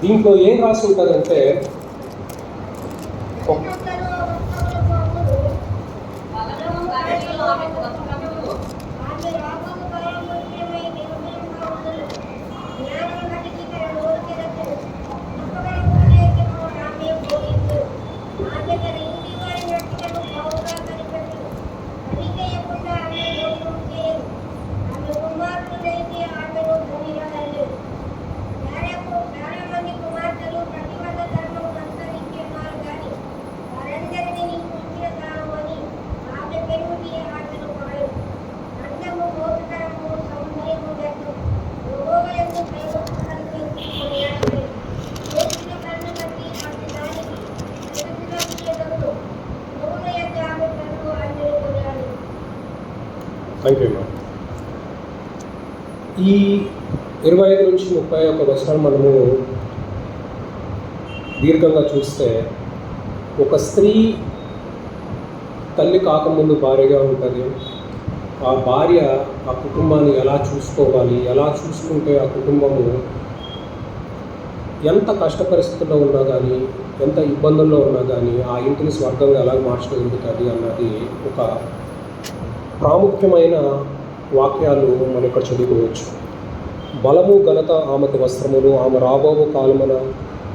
దీంట్లో ఏం రాసి ఉంటుందంటే ఈ 25 నుంచి 31 వచనాలు మనము దీర్ఘంగా చూస్తే, ఒక స్త్రీ తల్లి కాకముందు భార్యగా ఉంటుంది. ఆ భార్య ఆ కుటుంబాన్ని ఎలా చూసుకోవాలి, ఎలా చూసుకుంటే ఆ కుటుంబము ఎంత కష్ట పరిస్థితుల్లో ఉన్నా కానీ, ఎంత ఇబ్బందుల్లో ఉన్నా కానీ ఆ ఇంటిని స్వర్గంగా ఎలా మార్చగలుగుతుంది అన్నది ఒక ప్రాముఖ్యమైన వాక్యాలు మనం ఇక్కడ చదువుకోవచ్చు. బలము ఘనత ఆమెకు వస్త్రములు, ఆమె రాబోవు కాలమున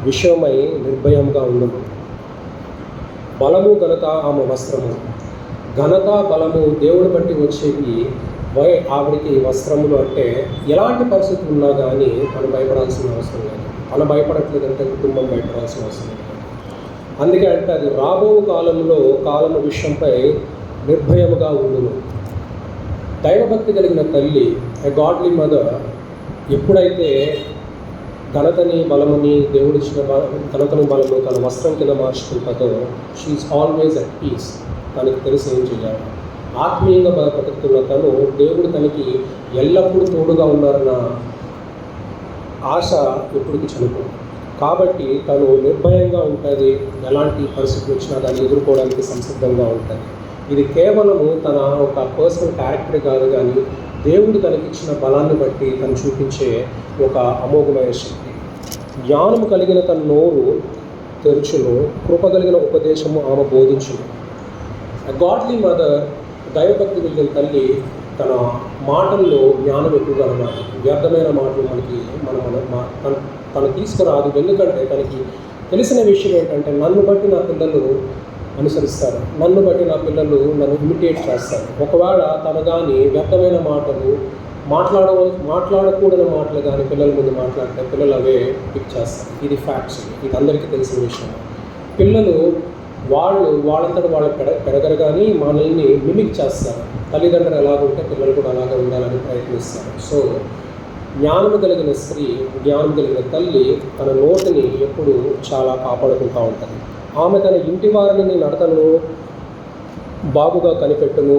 విషయమై నిర్భయంగా ఉండదు. బలము ఘనత ఆమె వస్త్రము. ఘనత బలము దేవుని బట్టి వచ్చేవి. ఆవిడికి వస్త్రములు అంటే ఎలాంటి పరిస్థితులు ఉన్నా కానీ తను భయపడాల్సిన అవసరం లేదు. తను భయపడట్లేదంటే కుటుంబం భయపడాల్సిన అవసరం లేదు. అందుకే అంటే అది రాబోవు కాలము విషయంపై నిర్భయముగా ఉండును. దైవభక్తి కలిగిన తల్లి, ఎ గాడ్లీ మదర్, ఎప్పుడైతే ఘనతని బలముని దేవుడిచ్చిన ఘనతని బలము తన వస్త్రం కింద మార్చుకుంటుందో, షీఈస్ ఆల్వేస్ అట్ పీస్. తనకి తెలిసి ఏం చేయాలి. ఆత్మీయంగా బ్రతుకుతున్న తను దేవుడు తనకి ఎల్లప్పుడూ తోడుగా ఉన్నారన్న ఆశ ఎప్పటికీ చనిపోదు. కాబట్టి తను నిర్భయంగా ఉంటుంది. ఎలాంటి పరిస్థితులు వచ్చినా దాన్ని ఎదుర్కోవడానికి సంసిద్ధంగా ఉంటుంది. ఇది కేవలము తన ఒక పర్సనల్ క్యారెక్టర్ కాదు, కానీ దేవుడు తనకిచ్చిన బలాన్ని బట్టి తను చూపించే ఒక అమోఘమైన శక్తి. జ్ఞానము కలిగిన తన నోరు తెరుచును, కృప కలిగిన ఉపదేశము ఆమె బోధించును. గాడ్లీ మదర్, దైవభక్తి కలిగిన తల్లి, తన మాటల్లో జ్ఞానం ఎక్కువగా ఉన్నది. వ్యర్థమైన మాటలు తను తీసుకురాదు. ఎందుకంటే తనకి తెలిసిన విషయం ఏంటంటే, నన్ను బట్టి నా పిల్లలు అనుసరిస్తారు, నన్ను బట్టి నా పిల్లలు నన్ను ఇమిటేట్ చేస్తారు. ఒకవేళ తను కానీ వ్యర్థమైన మాటలు మాట్లాడకూడని మాటలు కానీ పిల్లల ముందు మాట్లాడితే పిల్లలు అవే పిక్ చేస్తారు. ఇది ఫ్యాక్ట్స్, ఇది అందరికీ తెలిసిన విషయం. పిల్లలు వాళ్ళంతటా వాళ్ళు పెరగరు కానీ మనల్ని మిమిక్ చేస్తారు. తల్లిదండ్రులు ఎలాగుంటే పిల్లలు కూడా అలాగే ఉండాలని ప్రయత్నిస్తారు. సో జ్ఞానం కలిగిన స్త్రీ, జ్ఞానం కలిగిన తల్లి తన నోటిని ఎప్పుడు చాలా కాపాడుకుంటూ ఉంటుంది. ఆమె తన ఇంటి వారిని నడతను బాగుగా కనిపెట్టును,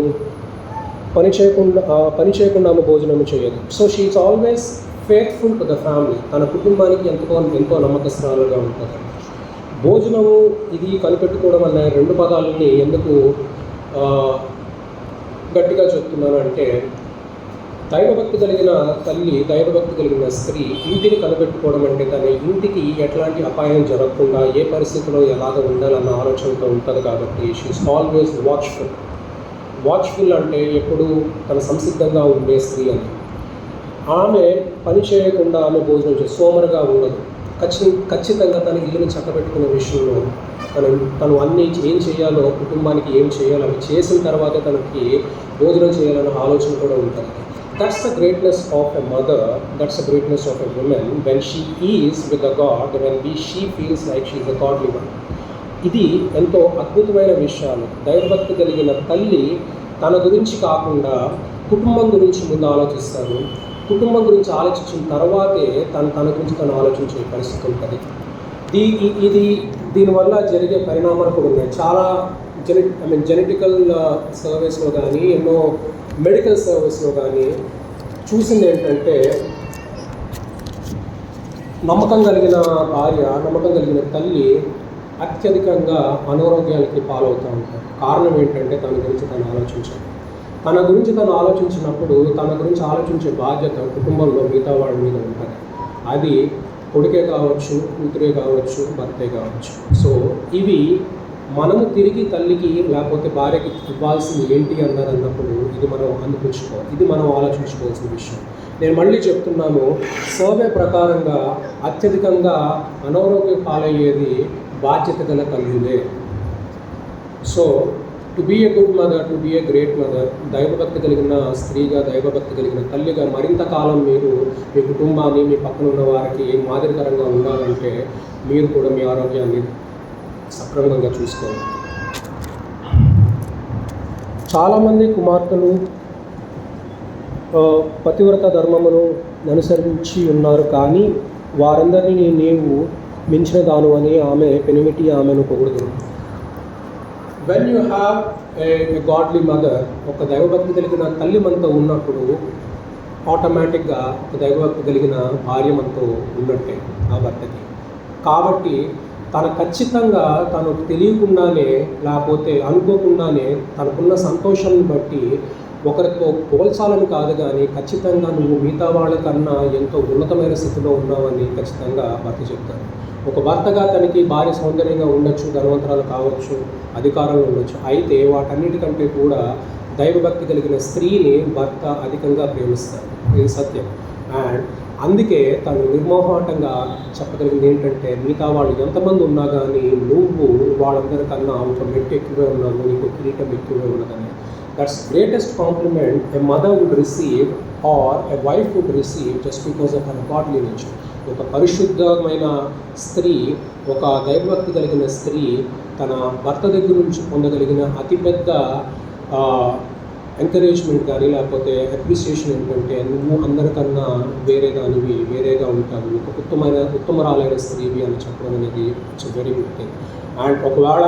పని చేయకుండా ఆమె భోజనం చేయదు. So she is always faithful to the family. తన కుటుంబానికి ఎంతో నమ్మకస్తురాలుగా ఉంటుంది. భోజనము, ఇది కనిపెట్టుకోవడం అనే రెండు పదాలని ఎందుకు గట్టిగా చెప్తున్నాను అంటే, దైవభక్తి కలిగిన తల్లి, దైవభక్తి కలిగిన స్త్రీ ఇంటిని కనిపెట్టుకోవడం అంటే తన ఇంటికి ఎట్లాంటి అపాయం జరగకుండా ఏ పరిస్థితిలో ఎలాగ ఉండాలన్న ఆలోచనతో ఉంటుంది. కాబట్టి షీఈస్ ఆల్వేస్ వాచ్ఫుల్ అంటే ఎప్పుడు తన సంసిద్ధంగా ఉండే స్త్రీ అని. ఆమె పని చేయకుండా ఆమె భోజనం చేసి సోమరుగా ఉండదు. ఖచ్చితంగా తన ఇల్లుని చక్కబెట్టుకునే విషయంలో తను అన్నీ ఏం చేయాలో, కుటుంబానికి ఏం చేయాలో అవి చేసిన తర్వాత తనకి భోజనం చేయాలన్న ఆలోచన కూడా ఉంటుంది. That's the greatness of a mother, that's the greatness of a woman when she is with the God, she feels like she is a godly one. ఇది ఎంతో అద్భుతమైన విషయాలు. దైవభక్తి కలిగిన తల్లి తన గురించి కాకుండా కుటుంబం గురించి ముందు ఆలోచిస్తారు. కుటుంబం గురించి ఆలోచించిన తర్వాతే తన గురించి తను ఆలోచించే పరిస్థితి ఉంటుంది. దీనివల్ల జరిగే పరిణామాలు కూడా ఉన్నాయి. చాలా జెనెటికల్ సర్వీస్లో కానీ ఎన్నో మెడికల్ సర్వీస్లో కానీ చూసింది ఏంటంటే, నమ్మకం కలిగిన భార్య, నమ్మకం కలిగిన తల్లి అత్యధికంగా అనారోగ్యానికి పాలవుతూ ఉంటారు. కారణం ఏంటంటే తన గురించి తను ఆలోచించాలి. తన గురించి తను ఆలోచించినప్పుడు తన గురించి ఆలోచించే బాధ్యత కుటుంబంలో మిగతా వాళ్ళ మీద ఉంటుంది. అది కొడుకే కావచ్చు, కూతురే కావచ్చు, భర్తే కావచ్చు. సో ఇవి మనము తిరిగి తల్లికి లేకపోతే భార్యకి ఇవ్వాల్సింది ఏంటి అన్నప్పుడు ఇది మనం అందిపుచ్చుకోవాలి. ఇది మనం ఆలోచించుకోవాల్సిన విషయం. నేను మళ్ళీ చెప్తున్నాను, సర్వే ప్రకారంగా అత్యధికంగా అనారోగ్యం పాలయ్యేది బాధ్యత గల తల్లులే. So to be a good mother, to be a great mother, దైవభక్తి కలిగిన స్త్రీగా, దైవభక్తి కలిగిన తల్లిగా మరింత కాలం మీరు మీ కుటుంబాన్ని, మీ పక్కన ఉన్న వారికి మాదిరికరంగా ఉండాలంటే మీరు కూడా మీ ఆరోగ్యాన్ని సక్రమంగా చూసుకోవాలి. చాలామంది కుమార్తెలు పతివ్రత ధర్మమును అనుసరించి ఉన్నారు, కానీ వారందరినీ నీవు మించిన దాను అని ఆమె పెనిమిటి ఆమెను పొగుడుతుంది. When you have a godly mother, ఒక దైవభక్తి కలిగిన తల్లి మనతో ఉన్నప్పుడు ఆటోమేటిక్గా ఒక దైవభక్తి కలిగిన భార్య మనతో ఉన్నట్టే ఆ భర్తకి. కాబట్టి ఖచ్చితంగా తను తెలియకుండానే లేకపోతే అనుకోకుండానే తనకున్న సంతోషాన్ని బట్టి ఒకరితో పోల్చాలని కాదు, కానీ ఖచ్చితంగా నువ్వు మిగతా వాళ్ళకన్నా ఎంతో ఉన్నతమైన స్థితిలో ఉన్నావని ఖచ్చితంగా భర్త చెప్తారు. ఒక భర్తగా తనకి భార్య సౌందర్యంగా ఉండొచ్చు, ధనవంతరాలు కావచ్చు, అధికారంలో ఉండొచ్చు. అయితే వాటన్నిటికంటే కూడా దైవభక్తి కలిగిన స్త్రీని భర్త అధికంగా ప్రేమిస్తారు. ఇది సత్యం. అండ్ అందుకే తను నిర్మోహాటంగా చెప్పగలిగింది ఏంటంటే, మిగతా వాళ్ళు ఎంతమంది ఉన్నా కానీ నువ్వు వాళ్ళందరికన్నా ఒక మెట్టు ఎక్కువే ఉన్నావు, నీకు కిరీటం ఎక్కువే ఉన్నదని. That's greatest compliment a mother would receive or a wife would receive just because of her godly nature. ఒక పరిశుద్ధమైన స్త్రీ, ఒక దైవభక్తి కలిగిన స్త్రీ తన భర్త దగ్గర నుంచి పొందగలిగిన అతిపెద్ద ఎంకరేజ్మెంట్ కానీ లేకపోతే అప్రిసియేషన్ ఏంటంటే, నువ్వు అందరికన్నా వేరేగా ఉంటావు, ఒక ఉత్తమరాలైన స్త్రీవి అని చెప్పడం అనేది it's very good thing. And ఒకవేళ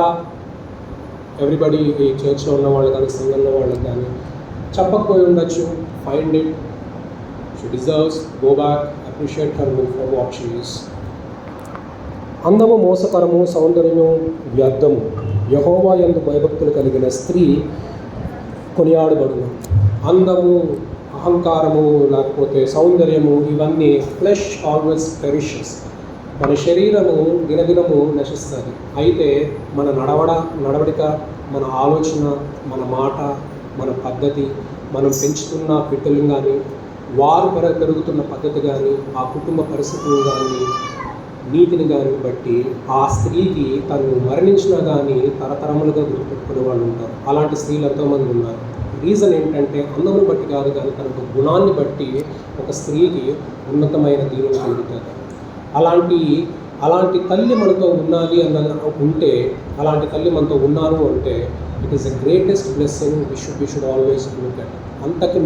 ఎవ్రీబడి ఈ చర్చ్లో ఉన్న వాళ్ళు కానీ సంఘంలో వాళ్ళకి కానీ చెప్పకపోయి ఉండొచ్చు, find it, she deserves, go back, appreciate her for what she is. అందము మోసకరము, సౌందర్యము వ్యర్థము, యెహోవా యందు భయభక్తులు కలిగిన స్త్రీ కొనియాడబడును. అందము, అహంకారము లేకపోతే సౌందర్యము ఇవన్నీ ఫ్లెష్ ఆల్వేస్ పెరిషెస్. మన శరీరము దినదినము నశిస్తుంది. అయితే మన నడవడిక, మన ఆలోచన, మన మాట, మన పద్ధతి, మనం పెంచుతున్న బిడ్డలు కానీ, వారు పెరుగుతున్న పద్ధతి కానీ, ఆ కుటుంబ పరిస్థితులు కానీ, నీతిని కానీ బట్టి ఆ స్త్రీకి తను మరణించినా కానీ తరతరములుగా గుర్తుపెట్టుకునే వాళ్ళు ఉంటారు. అలాంటి స్త్రీలు ఎంతోమంది ఉన్నారు. రీజన్ ఏంటంటే అందమును బట్టి కాదు, కానీ తన గుణాన్ని బట్టి ఒక స్త్రీకి ఉన్నతమైన దీవెన కలుగుతుంది. అలాంటి తల్లి మనతో ఉన్నది ఉంటే, అలాంటి తల్లి మనతో ఉన్నాను అంటే it is the greatest blessing we should always look at. అంతకు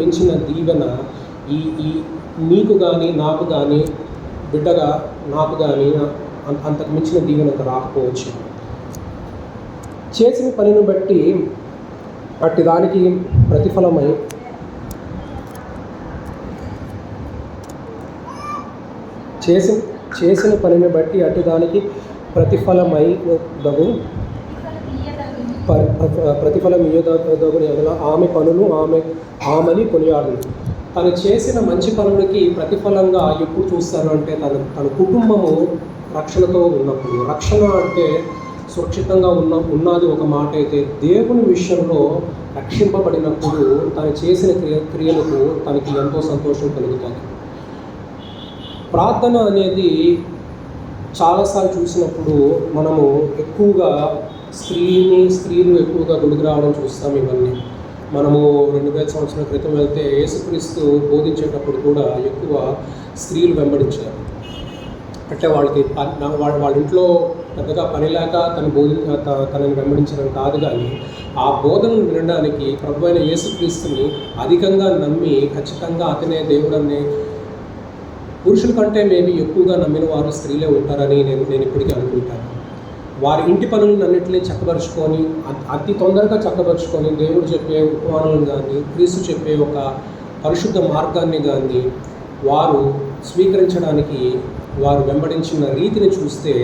మించిన దీవెన ఈ నీకు కానీ, నాకు కానీ, బిడ్డగా నాకు కానీ అంతకు మించిన దీవెన రాకపోవచ్చు. చేసిన పనిని బట్టి అట్టి దానికి ప్రతిఫలమై చేసిన పనిని బట్టి అట్టి దానికి ప్రతిఫలం ఇయ్యదగుని ఆమె పనులు ఆమెని కొనియాడు. తను చేసిన మంచి పనులకి ప్రతిఫలంగా ఎప్పుడు చూస్తారు అంటే తన కుటుంబము రక్షణతో ఉన్నప్పుడు. రక్షణ అంటే సురక్షితంగా ఉన్నది ఒక మాట అయితే, దేవుని విషయంలో రక్షింపబడినప్పుడు తను చేసిన క్రియలకు తనకి ఎంతో సంతోషం కలుగుతుంది. ప్రార్థన అనేది చాలాసార్లు చూసినప్పుడు మనము ఎక్కువగా స్త్రీలు ఎక్కువగా గుడికి రావడం చూస్తాం. ఇవన్నీ మనము 2000 సంవత్సరాల క్రితం వెళ్తే యేసుక్రీస్తు బోధించేటప్పుడు కూడా ఎక్కువ స్త్రీలు వెంబడించారు. అంటే వాళ్ళకి వాళ్ళ ఇంట్లో పెద్దగా పని లేక తనని వెంబడించడం కాదు, కానీ ఆ బోధనను వినడానికి ప్రభు అయిన యేసుక్రీస్తుని అధికంగా నమ్మి ఖచ్చితంగా అతనే దేవుడని పురుషుల కంటే మేబీ ఎక్కువగా నమ్మిన వారు స్త్రీలే ఉంటారని నేను ఇప్పటికీ అనుకుంటాను. వారి ఇంటి పనులన్నింటినీ చక్కబరుచుకొని అతి తొందరగా చక్కబరుచుకొని దేవుడు చెప్పే ఉపమానాలను కానీ క్రీస్తు చెప్పే ఒక పరిశుద్ధ మార్గాన్ని కానీ వారు స్వీకరించడానికి వారు వెంబడించిన రీతిని చూస్తే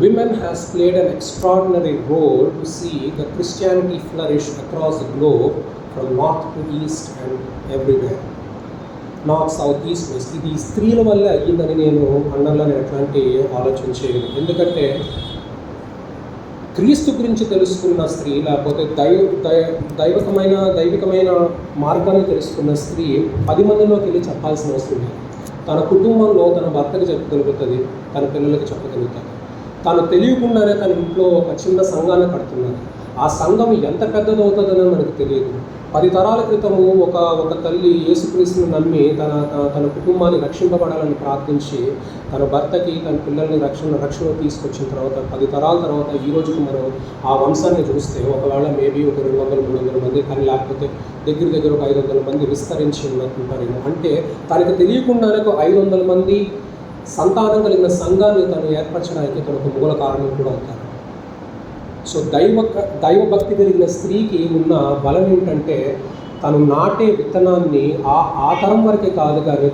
women has played an extraordinary role to see the Christianity flourish across the globe from north to east and everywhere. North, south, east, west. ఇది స్త్రీల వల్ల అయ్యిందని నేను అన్నంలో ఎట్లాంటి ఆలోచన చేయను. ఎందుకంటే క్రీస్తు గురించి తెలుసుకున్న స్త్రీ, లేకపోతే దైవికమైన మార్గాన్ని తెలుసుకున్న స్త్రీ 10 మందిలోకి వెళ్ళి చెప్పాల్సిన అవసరం లేదు. తన కుటుంబంలో తన భర్తకి చెప్పగలుగుతుంది, తన పిల్లలకి చెప్పగలుగుతుంది. తను తెలియకుండానే తన ఇంట్లో ఒక చిన్న సంఘాన్ని కడుతున్నారు. ఆ సంఘం ఎంత పెద్దదవుతుందని మనకు తెలియదు. 10 తరాల క్రితము ఒక తల్లి యేసుక్రీస్తుని నమ్మి తన కుటుంబాన్ని రక్షింపబడాలని ప్రార్థించి తన భర్తకి తన పిల్లల్ని రక్షణ తీసుకొచ్చిన తర్వాత 10 తరాల తర్వాత ఈ రోజుకి మనం ఆ వంశాన్ని చూస్తే ఒకవేళ మేబీ ఒక 200-300 మంది, కానీ లేకపోతే దగ్గర ఒక 500 మంది విస్తరించి ఉన్నట్టుంటారేమో. అంటే తనకు తెలియకుండానే ఒక 500 మంది సంతానం కలిగిన సంఘాన్ని తను ఏర్పరచడానికి తను ఒక మూల కారణం కూడా అవుతారు. సో దైవభక్తి కలిగిన స్త్రీకి ఉన్న బలం ఏంటంటే తను నాటే విత్తనాన్ని ఆ తరం వరకే కాదు, కానీ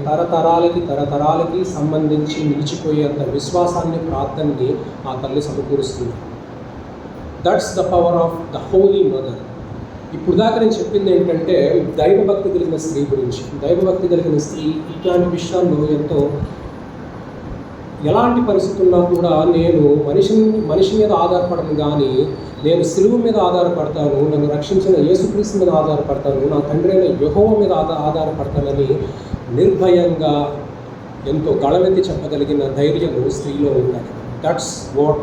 తరతరాలకి సంబంధించి నిలిచిపోయేంత విశ్వాసాన్ని, ప్రార్థనని ఆ తల్లి సమకూరుస్తుంది. That's the power of the holy mother. ఇప్పుడు దాకా నేను చెప్పింది ఏంటంటే దైవభక్తి కలిగిన స్త్రీ గురించి. దైవభక్తి కలిగిన స్త్రీ ఇట్లాంటి విషయాల్లో ఎంతో, ఎలాంటి పరిస్థితుల్లో కూడా నేను మనిషి మీద ఆధారపడను, కానీ నేను సిలువ మీద ఆధారపడతాను, నన్ను రక్షించిన యేసుక్రీస్తు మీద ఆధారపడతాను, నా తండ్రి అయిన యెహోవా మీద ఆధారపడతానని నిర్భయంగా ఎంతో గళమెత్తి చెప్పగలిగిన ధైర్యము స్త్రీలో ఉండాలి. That's what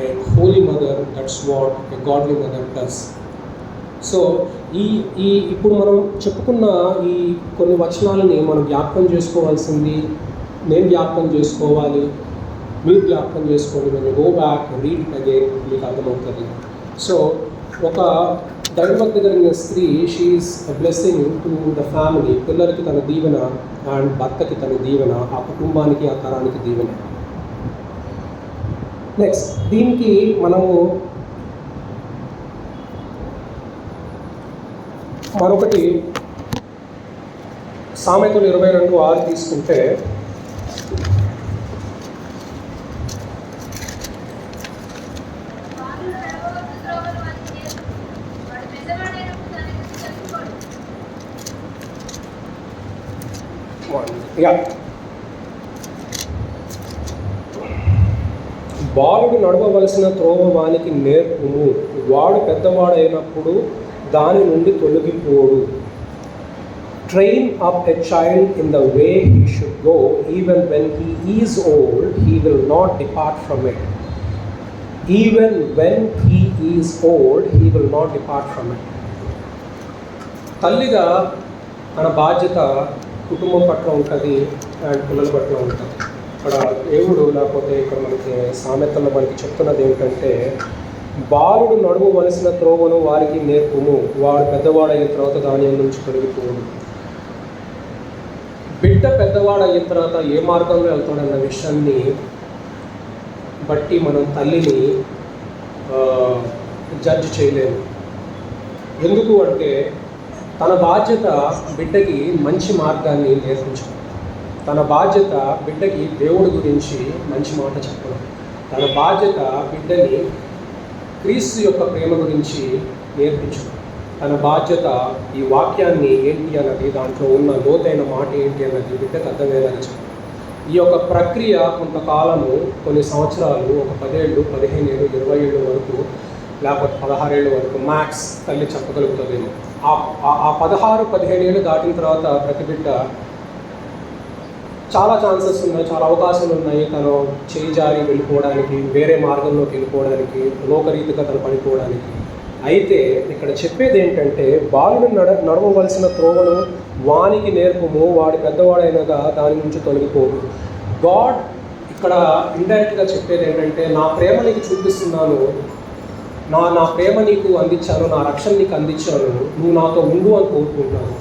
a holy mother, that's what a godly mother does. సో ఇప్పుడు మనం చెప్పుకున్న ఈ కొన్ని వచనాలని మనం జ్ఞాపకం చేసుకోవాల్సింది, నేను జ్ఞాపకం చేసుకోవాలి, మీరు జ్ఞాపకం చేసుకోండి. నేను go back read it again, మీకు అర్థమవుతుంది. సో ఒక దైవభక్తి కలిగిన స్త్రీ, she's a blessing to the family. పిల్లలకి తన దీవెన అండ్ భర్తకి తన దీవెన, ఆ కుటుంబానికి ఆ తరానికి దీవెన. నెక్స్ట్ దీనికి మనము మరొకటి సామెతలు 22:6 తీసుకుంటే, బాలుడు నడవవలసిన త్రోవ వానికి నేర్పుము, వాడు పెద్దవాడైనప్పుడు దాని నుండి తొలగిపోడు. Train up a child in the way he should go, even when he is old he will not depart from it. Even when he is old he will not depart from it. తల్లిగా తన బాధ్యత కుటుంబం పట్ల ఉంటుంది and పిల్లల పట్ల ఉంటుంది. ఇక్కడ దేవుడు, లేకపోతే ఇక్కడ మనకి సామెతల్లో మనకి చెప్తున్నది ఏంటంటే, బాలుడు నడవవలసిన త్రోవను వారికి నేర్పుము, వాడు పెద్దవాడైన తర్వాత దాని నుంచి తొలగిపోడు. బిడ్డ పెద్దవాడైన తర్వాత ఏ మార్గంలో వెళ్తాడన్న విషయాన్ని బట్టి మనం తల్లిని జడ్జ్ చేయలేము. ఎందుకు అంటే తన బాధ్యత బిడ్డకి మంచి మార్గాన్ని నేర్పించడం, తన బాధ్యత బిడ్డకి దేవుడి గురించి మంచి మాట చెప్పడం, తన బాధ్యత బిడ్డని క్రీస్తు యొక్క ప్రేమ గురించి నేర్పించడం, తన బాధ్యత ఈ వాక్యాన్ని ఏంటి అన్నది, దాంట్లో ఉన్న లోతైన మాట ఏంటి అన్నది బిడ్డకు అర్థమయ్యేలా చెప్పడం. ఈ యొక్క ప్రక్రియ కొంతకాలము, కొన్ని సంవత్సరాలు, ఒక 10 ఏళ్ళు, 15 ఏళ్ళు, 20 ఏళ్ళ వరకు, లేకపోతే 16 ఏళ్ళ వరకు మ్యాక్స్ తల్లి చెప్పగలుగుతుందేమో. ఆ 16-15 ఏళ్ళు దాటిన తర్వాత ప్రతి బిడ్డ చాలా ఛాన్సెస్ ఉన్నాయి, చాలా అవకాశాలు ఉన్నాయి. తను చేయి జారి వెళ్ళిపోవడానికి, వేరే మార్గంలోకి వెళ్ళిపోవడానికి, లోకరీతిగా తను పడిపోవడానికి. అయితే ఇక్కడ చెప్పేది ఏంటంటే, బాలుడు నడవవలసిన త్రోవను వానికి నేర్పము, వాడి పెద్దవాడైనగా దాని నుంచి తొలగిపోడు. గాడ్ ఇక్కడ ఇండైరెక్ట్గా చెప్పేది ఏంటంటే, నా ప్రేమ నీకు చూపిస్తున్నాను, నా ప్రేమ నీకు అందించాను, నా రక్షణ నీకు అందించాను, నువ్వు నాతో ఉండు అని కోరుకుంటున్నాను.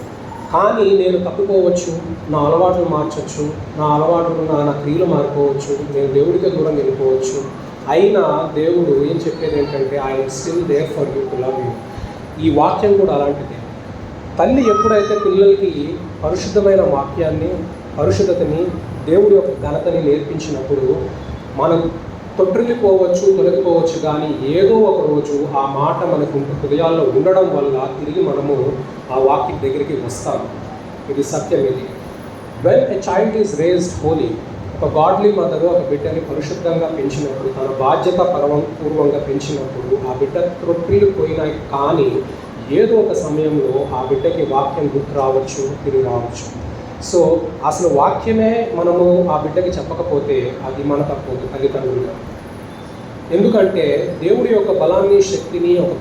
కానీ నేను తప్పిపోవచ్చు, నా అలవాట్లు మార్చవచ్చు, నా అలవాట్లు నా క్రియలు మారిపోవచ్చు, నేను దేవుడికి దూరం వెళ్ళిపోవచ్చు. అయినా దేవుడు ఏం చెప్పేది ఏంటంటే, I am still there for you to love you. ఈ వాక్యం కూడా అలాంటిదే. తల్లి ఎప్పుడైతే పిల్లలకి పరిశుద్ధమైన వాక్యాన్ని, పరిశుద్ధతని, దేవుడి యొక్క ఘనతని నేర్పించినప్పుడు మనం తొట్టిల్లిపోవచ్చు, తొలగిపోవచ్చు, కానీ ఏదో ఒక రోజు ఆ మాట మనకు హృదయాల్లో ఉండడం వల్ల తిరిగి మనము ఆ వాక్యం దగ్గరికి వస్తాము. ఇది సత్యం. ఇది when a child is raised holy, ఒక గాడ్లీ మదర్ ఒక బిడ్డని పరిశుద్ధంగా పెంచినప్పుడు, తన బాధ్యత పూర్వంగా పెంచినప్పుడు, ఆ బిడ్డ తొట్టిల్లిపోయినా కానీ ఏదో ఒక సమయంలో ఆ బిడ్డకి వాక్యం గుర్తు రావచ్చు, తిరిగి రావచ్చు. సో అసలు వాక్యమే మనము ఆ బిడ్డకి చెప్పకపోతే అది మన తప్పు తల్లిదండ్రులుగా. ఎందుకంటే దేవుడి యొక్క బలాన్ని, శక్తిని, ఒక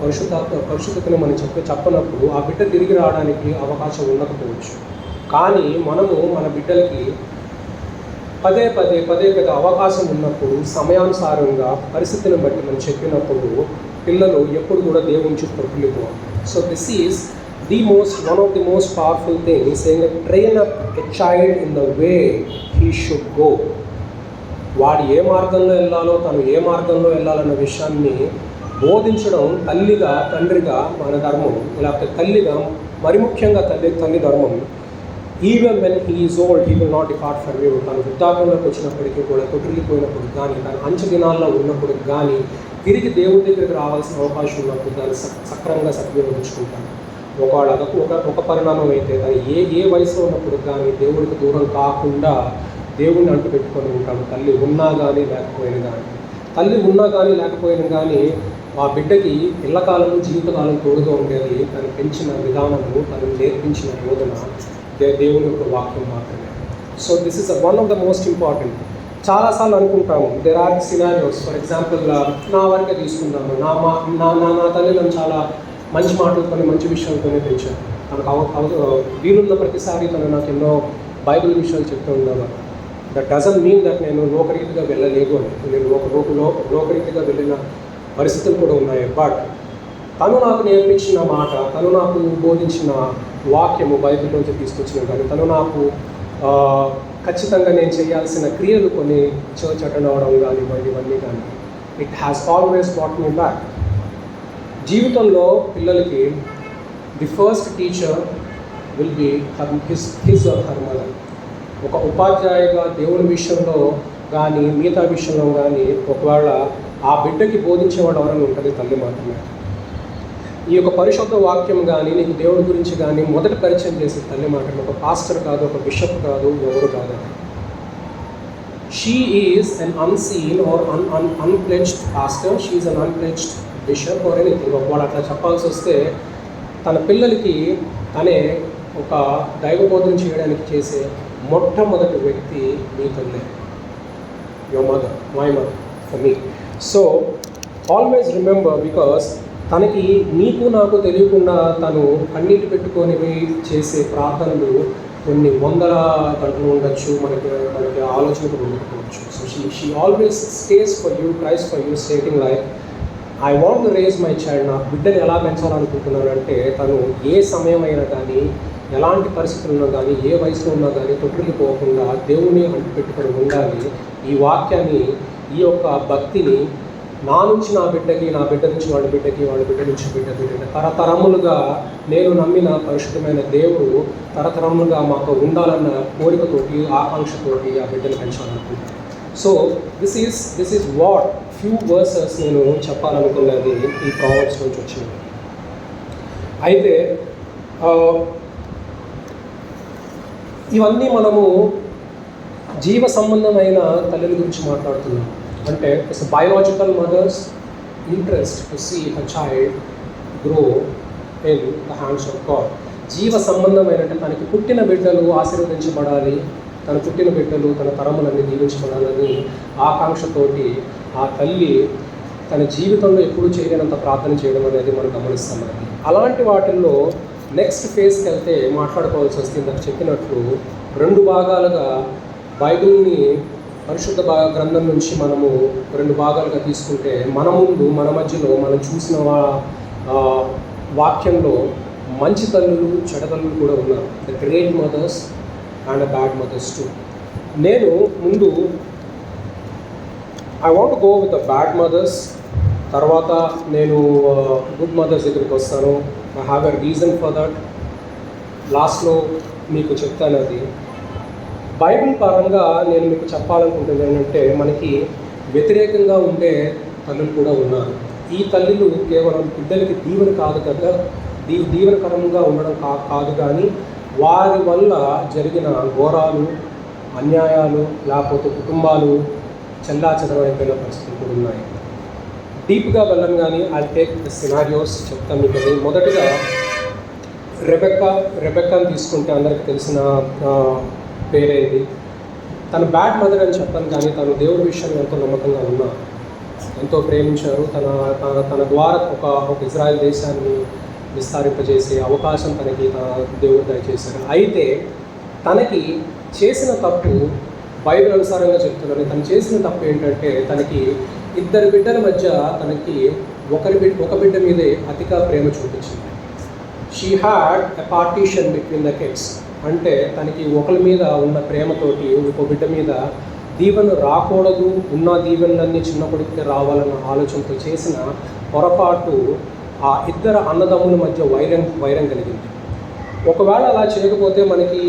పరిశుద్ధతని మనం చెప్పనప్పుడు ఆ బిడ్డ తిరిగి రావడానికి అవకాశం ఉండకపోవచ్చు. కానీ మనము మన బిడ్డలకి పదే పదే అవకాశం ఉన్నప్పుడు, సమయానుసారంగా పరిస్థితిని బట్టి మనం చెప్పినప్పుడు పిల్లలు ఎప్పుడు కూడా దేవుని చుట్టూ తొట్టిల్లిపోవాలి. So this is one of the most powerful things, saying that train up a child in the way he should go. వాడు ఏ మార్గంలో వెళ్ళాలో, తను ఏ మార్గంలో వెళ్ళాలన్న విషయాన్ని బోధించడం తల్లిగా, తండ్రిగా మన ధర్మం. లేకపోతే తల్లిగా, మరి ముఖ్యంగా తల్లి ధర్మం. Even when he is old he will not depart from you. తను వృద్ధాప్యంలోకి వచ్చినప్పటికీ కూడా, తొట్టిల్లిపోయినప్పుడు కానీ, తన అంచు దినాల్లో ఉన్నప్పుడు కానీ, తిరిగి దేవుడి దగ్గరికి రావాల్సిన అవకాశం ఉన్నప్పుడు దాన్ని సక్రమంగా సద్వినియోగించుకుంటాను. ఒకవేళ అదొక ఒక పరిణామం అయితే, తను ఏ వయసులో ఉన్నప్పుడు కానీ దేవుడికి దూరం కాకుండా దేవుడిని అంటు పెట్టుకొని ఉంటాడు. తల్లి ఉన్నా కానీ లేకపోయినా కానీ, తల్లి ఉన్నా కానీ లేకపోయినా కానీ ఆ బిడ్డకి ఇళ్ళకాలము, జీవితకాలం తోడుగా ఉండేది తను పెంచిన విధానము, తను నేర్పించిన బోధన, దేవుని యొక్క వాక్యం మాత్రమే. So this is one of the most important. చాలాసార్లు అనుకుంటాము, there are scenarios. For example, నా వరకే తీసుకుంటాము. నా తల్లి నన్ను చాలా మంచి మాటలతోనే, మంచి విషయాలతోనే పెంచాను. తనకు వీలున్న ప్రతిసారి తను నాకు ఎన్నో బైబిల్ విషయాలు చెప్తూ ఉండేవారు. దట్ డజంట్ మీన్ దట్ నేను లోకరీతిగా వెళ్ళలేదు అని. నేను లోకరీతిగా వెళ్ళిన పరిస్థితులు కూడా ఉన్నాయి. బట్ తను నాకు నేర్పించిన మాట, తను నాకు బోధించిన వాక్యము బైబిల్లోంచి తీసుకొచ్చిన కానీ, తను నాకు ఖచ్చితంగా నేను చేయాల్సిన క్రియలు కొన్ని చర్చ్ అటెండ్ అవ్వడం కానివ్వండి, ఇవన్నీ కానీ, it has always brought me back. జీవితంలో పిల్లలకి the first teacher will be his or her mother. ఒక ఉపాధ్యాయుగా దేవుని విషయంలో కానీ, మిగతా విషయంలో కానీ, ఒకవేళ ఆ బిడ్డకి బోధించేవాడు ఎవరైనా ఉంటుంది, తల్లి మాత్రమే. ఈ యొక్క పరిశుద్ధ వాక్యం కానీ, నీకు దేవుడి గురించి కానీ మొదట పరిచయం చేసే తల్లి మాత్రమే. ఒక పాస్టర్ కాదు, ఒక బిషప్ కాదు, ఎవరు కాదు. She is an unseen or unpledged pastor, she is an unpledged bishop or anything. ఒకవేళ అట్లా చెప్పాల్సి వస్తే, తన పిల్లలకి తనే ఒక దైవబోధన చేయడానికి చేసే మొట్టమొదటి వ్యక్తి మీ తల్లే. Your mother, my mother, for me. So always remember, because తనకి నీకు నాకు తెలియకుండా తను కన్నీటి పెట్టుకొని చేసే ప్రార్థనలు కొన్ని వందల గంటలు ఉండొచ్చు, మనకి ఆలోచన కూడా ఉండకపోవచ్చు. So she always stays for you, cries for you, stating like I want to raise my child. నా బిడ్డని ఎలా పెంచాలనుకుంటున్నానంటే, తను ఏ సమయం అయినా కానీ, ఎలాంటి పరిస్థితులు ఉన్నా కానీ, ఏ వయసులో ఉన్నా కానీ తొట్టిల్లిపోకుండా దేవుని అంటు పెట్టుకొని ఉండాలి. ఈ వాక్యాన్ని, ఈ యొక్క భక్తిని నా నుంచి నా బిడ్డకి, నా బిడ్డ నుంచి వాళ్ళ బిడ్డకి, వాళ్ళ బిడ్డ నుంచి బిడ్డకి, తరతరములుగా నేను నమ్మిన పరిశుద్ధమైన దేవుడు తరతరములుగా మాకు ఉండాలన్న కోరికతోటి, ఆకాంక్షతోటి ఆ బిడ్డను పెంచాలనుకుంటాను. So this is what few verses నేను చెప్పాలనుకున్నది ఈ ప్రావర్బ్స్ నుంచి వచ్చినది. అయితే ఇవన్నీ మనము జీవ సంబంధమైన తల్లిల గురించి మాట్లాడుతున్నాం. అంటే it's biological mothers interest to see her child grow in the hands of God. జీవ సంబంధమైన, తనకి పుట్టిన బిడ్డలు ఆశీర్వదించబడాలి, తన పుట్టిన బిడ్డలు, తన తరములన్నీ దీవించబడాలని ఆకాంక్షతోటి ఆ తల్లి తన జీవితంలో ఎప్పుడు చేయలేనంత ప్రార్థన చేయడం అనేది మనం గమనిస్తాం. మనకి అలాంటి వాటిల్లో నెక్స్ట్ ఫేజ్కి వెళ్తే మాట్లాడుకోవాల్సి వస్తే నాకు చెప్పినట్లు 2 భాగాలుగా బైబిల్ని పరిశుద్ధ గ్రంథం నుంచి మనము 2 భాగాలుగా తీసుకుంటే మన ముందు మన మధ్యలో మనం చూసిన వాక్యంలో మంచి తల్లులు చెడ తల్లులు కూడా ఉన్నారు. The great mothers and the bad mothers too. నేను ముందు I want go with the bad mothers, తర్వాత నేను గుడ్ మదర్స్ దగ్గరికి వస్తాను. I have a reason for that. లాస్ట్లో మీకు చెప్తాను. అది బైబిల్ పరంగా నేను మీకు చెప్పాలనుకుంటుంది ఏంటంటే, మనకి వ్యతిరేకంగా ఉండే తల్లులు కూడా ఉన్నారు. ఈ తల్లులు కేవలం బిడ్డలకి దీవెన కాదు కదా, దీవెనకరంగా ఉండడం కాదు కానీ వారి వల్ల జరిగిన ఘోరాలు, అన్యాయాలు, లేకపోతే కుటుంబాలు చెల్లాచెదరైపోయిన పరిస్థితులు కూడా ఉన్నాయి. డీప్గా వెళ్ళను కానీ ఐ టేక్ ద సినారియోస్ చెప్తాను మీకు. అది మొదటిగా రెబెక్కాని తీసుకుంటే అందరికీ తెలిసిన పేరే ఇది. తను బ్యాడ్ మదర్ అని చెప్పాను కానీ తను దేవుడి విషయంలో ఎంతో నమ్మకంగా ఉన్నారు, ఎంతో ప్రేమించారు. తన ద్వారా ఒక ఇజ్రాయెల్ దేశాన్ని విస్తరింపజేసే అవకాశం తనకి దేవుడు దయచేశారు. అయితే తనకి చేసిన తప్పు బైబిల్ అనుసారంగా చెప్తున్నాను. తను చేసిన తప్పు ఏంటంటే, తనకి 2 బిడ్డల మధ్య తనకి ఒక బిడ్డ మీదే అతిగా ప్రేమ చూపించింది. She had a partition between the kids. అంటే తనకి ఒకరి మీద ఉన్న ప్రేమతోటి ఇంకో బిడ్డ మీద దీవెన రాకూడదు, ఉన్న దీవెనలన్నీ చిన్న కొడుకుకి రావాలన్న ఆలోచనతో చేసిన పొరపాటు ఆ 2 అన్నదమ్ముల మధ్య వైరం కలిగింది. ఒకవేళ అలా చేయకపోతే మనకి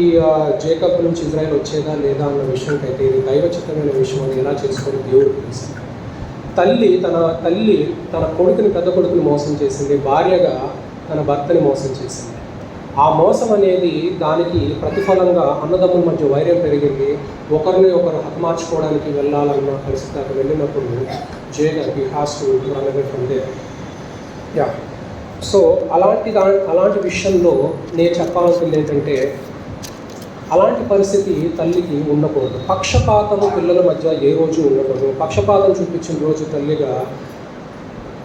జేకబ్ నుంచి ఇజ్రాయెల్ వచ్చేదా లేదా అన్న విషయంకైతే ఇది దైవచిత్తమైన విషయం. అది ఎలా చేసుకోవడం దేవుడు తెలుసు. తల్లి తన కొడుకుని, పెద్ద కొడుకుని మోసం చేసింది. భార్యగా తన భర్తని మోసం చేసింది. ఆ మోసం అనేది దానికి ప్రతిఫలంగా అన్నదమ్ముల మధ్య వైరం పెరిగింది. ఒకరిని ఒకరు హతమార్చుకోవడానికి వెళ్ళాలన్న పరిస్థితి అక్కడ వెళ్ళినప్పుడు Jacob he has to run away from there. Yeah. So అలాంటి విషయంలో నేను చెప్పాల్సింది ఏంటంటే, అలాంటి పరిస్థితి తల్లికి ఉండకూడదు. పక్షపాతము పిల్లల మధ్య ఏ రోజు ఉండకూడదు. పక్షపాతం చూపించిన రోజు తల్లిగా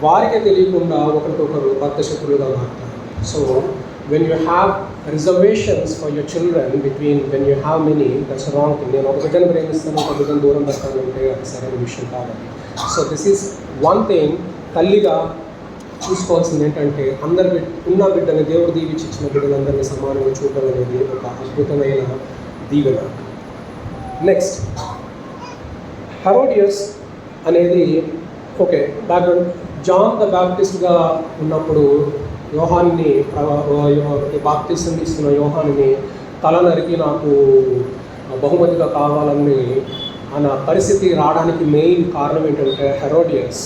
వారికే తెలియకుండా ఒకరికొకరు భర్త శత్రులుగా మారుతారు. So when you have reservations for your children when you have many, that's a wrong thing. నేను ఒక బిడ్డను ప్రేమిస్తాను, ఒక బిడ్డను దూరం పెట్టాలంటే అది సరైన విషయం కాదు. So this is one thing. తల్లిగా చూసుకోవాల్సింది ఏంటంటే, ఉన్న బిడ్డని దేవుడు దీవించి ఇచ్చిన బిడ్డలందరినీ సమానంగా చూడడం అనేది ఒక అద్భుతమైన దీవెన. నెక్స్ట్, హెరోడియస్ అనేది ఓకే బ్యాక్గ్రౌండ్. జాన్ ద బ్యాప్టిస్ట్గా ఉన్నప్పుడు యోహాన్ని బాప్టిజం ఇస్తున్న యోహాన్ని తల నరికి నాకు బహుమతిగా కావాలని అన్న పరిస్థితి రావడానికి మెయిన్ కారణం ఏంటంటే హెరోడియస్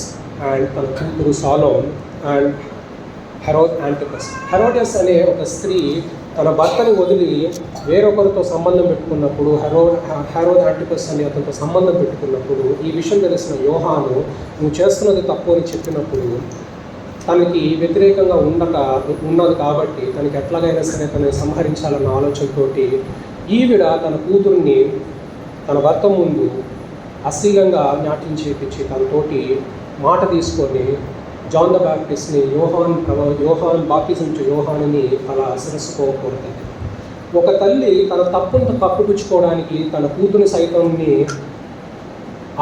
అండ్ తన కూతురు సాలోన్ అండ్ హెరోద్ యాంటిపస్. హెరోడియస్ అనే ఒక స్త్రీ తన భర్తని వదిలి వేరొకరితో సంబంధం పెట్టుకున్నప్పుడు, హెరోద్ యాంటిపస్ అని అతనితో సంబంధం పెట్టుకున్నప్పుడు ఈ విషయం తెలిసిన యోహాను నువ్వు చేస్తున్నది తప్పు అని చెప్పినప్పుడు తనకి వ్యతిరేకంగా ఉన్నది కాబట్టి తనకి ఎట్లాగైనా సరే తనని సంహరించాలన్న ఆలోచనతోటి ఈవిడ తన కూతుర్ని తన భర్త ముందు అశ్లీలంగా నాట్యం చేపించి తనతోటి మాట తీసుకొని జాన్ ద బ్యాప్టిస్ట్ని యోహాన్ బాప్టిజం యోహాన్ని అలా శిరస్సుకోకూడదు. ఒక తల్లి తన తప్పును కప్పుపుచ్చుకోవడానికి తన కూతుని సైతంని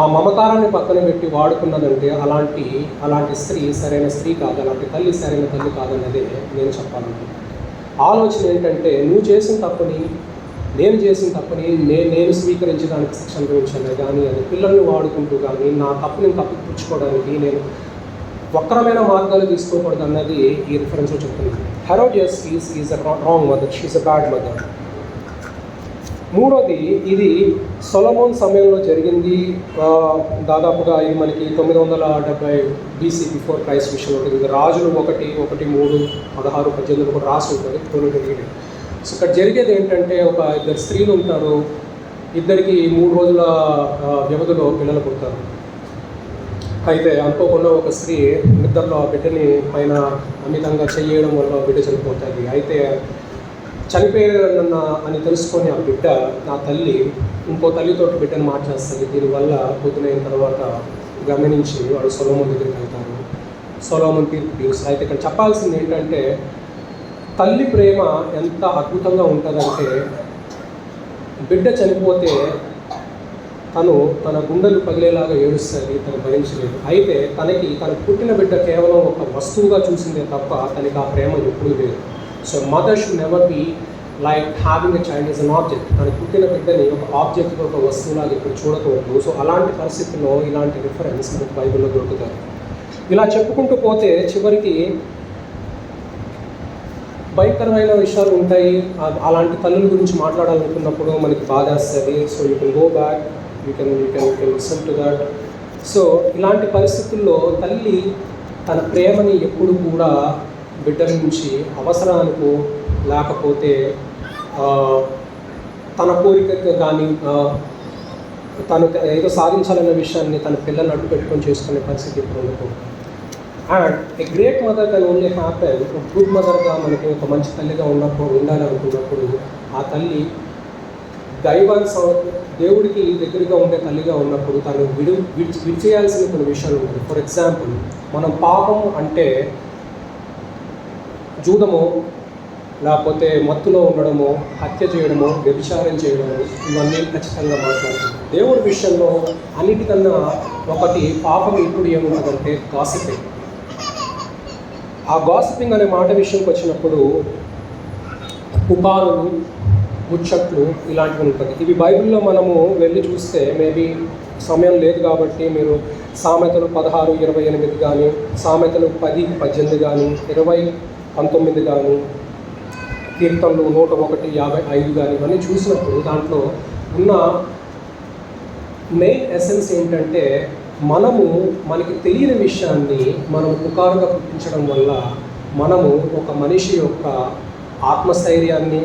ఆ మమకారాన్ని పక్కన పెట్టి వాడుకున్నదంటే అలాంటి స్త్రీ సరైన స్త్రీ కాదు, అలాంటి తల్లి సరైన తల్లి కాదన్నదే నేను చెప్పాలనుకుంటున్నాను. ఆలోచన ఏంటంటే, నువ్వు చేసిన తప్పుని నేను చేసిన తప్పుని నేను స్వీకరించి దానికి శిక్ష అనుభవించాను కానీ అది పిల్లల్ని వాడుకుంటూ కానీ నా తప్పుని కప్పిపుచ్చుకోవడానికి నేను వక్రమైన మార్గాలు తీసుకోకూడదు అన్నది ఈ రిఫరెన్స్లో చెప్తున్నాను. Herodias is a wrong mother, she's a bad mother. మూడోది, ఇది సొలొమోన్ సమయంలో జరిగింది. దాదాపుగా ఇది మనకి 970 BC బిఫోర్ క్రైస్ట్ విషయంలో ఉంటుంది. రాజులు 1:3, 16, 18 కూడా రాసి ఉంటుంది. సో ఇక్కడ జరిగేది ఏంటంటే, ఒక 2 స్త్రీలు ఉంటారు, ఇద్దరికి 3 రోజుల వ్యవధిలో పిల్లలు పుడతారు. అయితే అనుకోకుండా ఒక స్త్రీ నిద్రలో ఆ బిడ్డని పైన అమితంగా చేయడం వల్ల బిడ్డ చనిపోతుంది. అయితే చనిపోయారన్న అని తెలుసుకొని ఆ బిడ్డ, నా తల్లి ఇంకో తల్లితోటి బిడ్డను మార్చేస్తుంది. దీనివల్ల పొద్దునైన తర్వాత గమనించి వాడు సొలొమోను దగ్గరికి వెళ్తారు. సొలొమోను తీర్పు తీరుస్తారు. అయితే ఇక్కడ చెప్పాల్సింది ఏంటంటే తల్లి ప్రేమ ఎంత అద్భుతంగా ఉంటుందంటే బిడ్డ చనిపోతే తను తన గుండెలు పగిలేలాగా ఏడుస్తుంది, తను భరించలేదు. అయితే తన పుట్టిన బిడ్డ కేవలం ఒక వస్తువుగా చూసిందే తప్ప తనకి ఆ ప్రేమ ఎప్పుడూ లేదు. So mother should never be like having a child is an object. తన పుట్టిన బిడ్డని ఒక ఆబ్జెక్ట్గా, ఒక వస్తువులాగా ఇప్పుడు చూడకూడదు. సో అలాంటి పరిస్థితుల్లో ఇలాంటి రిఫరెన్స్ మనకు బైబిల్లో దొరుకుతాయి. ఇలా చెప్పుకుంటూ పోతే చివరికి భయంకరమైన విషయాలు ఉంటాయి. అలాంటి తల్లుల గురించి మాట్లాడాలనుకున్నప్పుడు మనకి బాధేస్తుంది. So you can go back, you can listen to that. So ఇలాంటి పరిస్థితుల్లో తల్లి తన ప్రేమని ఎప్పుడు కూడా బిడ్డల నుంచి అవసరానికి లేకపోతే తన కోరిక కానీ తను ఏదో సాధించాలనే విషయాన్ని తన పిల్లల్ని అడ్డు పెట్టుకొని చేసుకునే పరిస్థితి ఇప్పుడు ఉండకూడదు. And a great mother can only happen good మదర్గా మనకి ఒక మంచి తల్లిగా ఉండాలనుకున్నప్పుడు ఆ తల్లి దేవుడికి దగ్గరగా ఉండే తల్లిగా ఉన్నప్పుడు తను విడిచేయాల్సిన కొన్ని విషయాలు ఉంటాయి. ఫర్ ఎగ్జాంపుల్, మనం పాపం అంటే జూదము, లేకపోతే మత్తులో ఉండడము, హత్య చేయడము, వ్యభిచారం చేయడము, ఇవన్నీ ఖచ్చితంగా మాట్లాడుతుంది. దేవుడి విషయంలో అన్నిటికన్నా ఒకటి పాపం ఇప్పుడు ఏముంటుందంటే గాసిపింగ్. ఆ గాసిపింగ్ అనే మాట విషయంకి వచ్చినప్పుడు పుకారులు, ముచ్చట్లు ఇలాంటివి ఉంటుంది. ఇవి బైబిల్లో మనము వెళ్ళి చూస్తే మేబీ సమయం లేదు కాబట్టి మీరు సామెతలు 16:28 కానీ, సామెతలు 10:18 కానీ, 20:19 కానీ, కీర్తనలు 101:55 కానీ ఇవన్నీ చూసినప్పుడు దాంట్లో ఉన్న మెయిన్ ఎసెన్స్ ఏంటంటే మనకి తెలియని విషయాన్ని మనం పుకారుగా పుట్టించడం వల్ల మనము ఒక మనిషి యొక్క ఆత్మస్థైర్యాన్ని,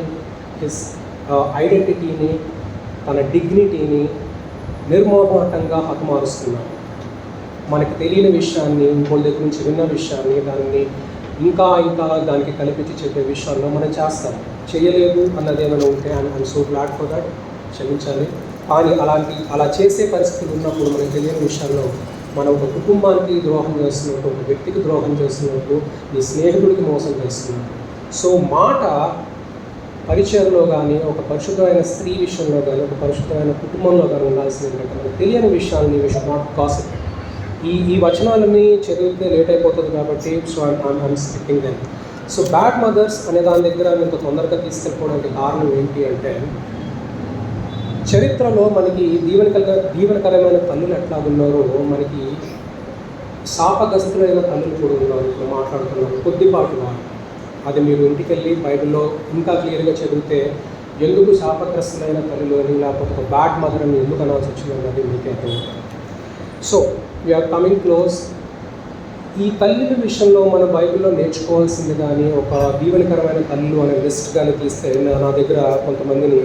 హిస్ ఐడెంటిటీని, తన డిగ్నిటీని నిర్మోహమాటంగా హతమారుస్తున్నాం. మనకి తెలియని విషయాన్ని, ఇంకోళ్ళ దగ్గర నుంచి విన్న విషయాన్ని, దాన్ని ఇంకా దానికి కల్పించి చెప్పే విషయాల్లో మనం చేస్తాం. చేయలేదు అన్నది ఏమైనా ఉంటే I'm so glad for that, క్షమించాలి. కానీ అలా చేసే పరిస్థితులు ఉన్నప్పుడు మనకు తెలియని విషయాల్లో మనం ఒక కుటుంబానికి ద్రోహం చేస్తున్నట్టు, ఒక వ్యక్తికి ద్రోహం చేస్తున్నట్టు, నీ స్నేహితుడికి మోసం చేస్తున్నట్టు. సో మాట పరిచయంలో కానీ, ఒక పరిశుద్ధమైన స్త్రీ విషయంలో కానీ, ఒక పరిశుద్ధమైన కుటుంబంలో కానీ ఉండాల్సింది ఏంటంటే తెలియని విషయాలని వీ షుడ్ నాట్ గాసిప్. ఈ వచనాలని చదివితే లేట్ అయిపోతుంది కాబట్టి so I'm skipping them. So bad mothers అనే దాని దగ్గర ఇంత తొందరగా తీసుకెళ్ళిపోవడానికి కారణం ఏంటి అంటే చరిత్రలో మనకి దీవెనకరమైన తల్లులు ఎట్లా ఉన్నారో మనకి శాపగ్రస్తులైన తల్లులు కూడా ఉన్నారు. ఇప్పుడు మాట్లాడుతున్నారు కొద్దిపాటుగా. అది మీరు ఇంటికి వెళ్ళి బైబిల్లో ఇంకా క్లియర్గా చదివితే ఎందుకు శాపగ్రస్తులైన తల్లులు అని, లేకపోతే ఒక బ్యాడ్ మదర్ అని ఎందుకు అనాల్సి వచ్చింది అన్నది మీకే అర్థమవుతుంది. So we are coming close. ఈ తల్లుల విషయంలో మన బైబిల్లో నేర్చుకోవాల్సింది కానీ, ఒక దీవెనకరమైన తల్లులు అనే లిస్ట్ కానీ తీస్తే నా దగ్గర కొంతమందిని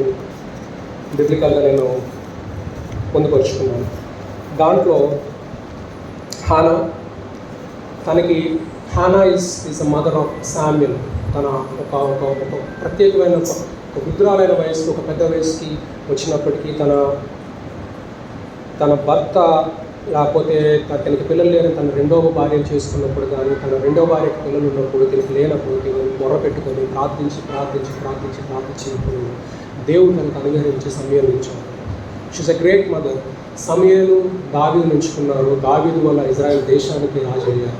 బిబ్లికల్గా నేను పొందుపరుచుకున్నాను. దాంట్లో Hannah, Hannah is a mother of Samuel. తన ఒక ప్రత్యేకమైన ఒక వృద్ధురాలైన వయసులో, ఒక పెద్ద వయసుకి వచ్చినప్పటికీ తన భర్త లేకపోతే తనకి పిల్లలు లేని తన రెండవ భార్యను చేసుకున్నప్పుడు కానీ, తన రెండవ భార్యకి పిల్లలు ఉన్నప్పుడు, తనకి లేనప్పుడు మొర పెట్టుకొని ప్రార్థించినప్పుడు దేవుడు తనకు అనుగ్రహించి సమయం ఉంచాడు. She's a great mother. సమయలు దావీదును ఎంచుకున్నారు. దావీదు వల్ల ఇజ్రాయెల్ దేశానికి రాజు అయ్యారు.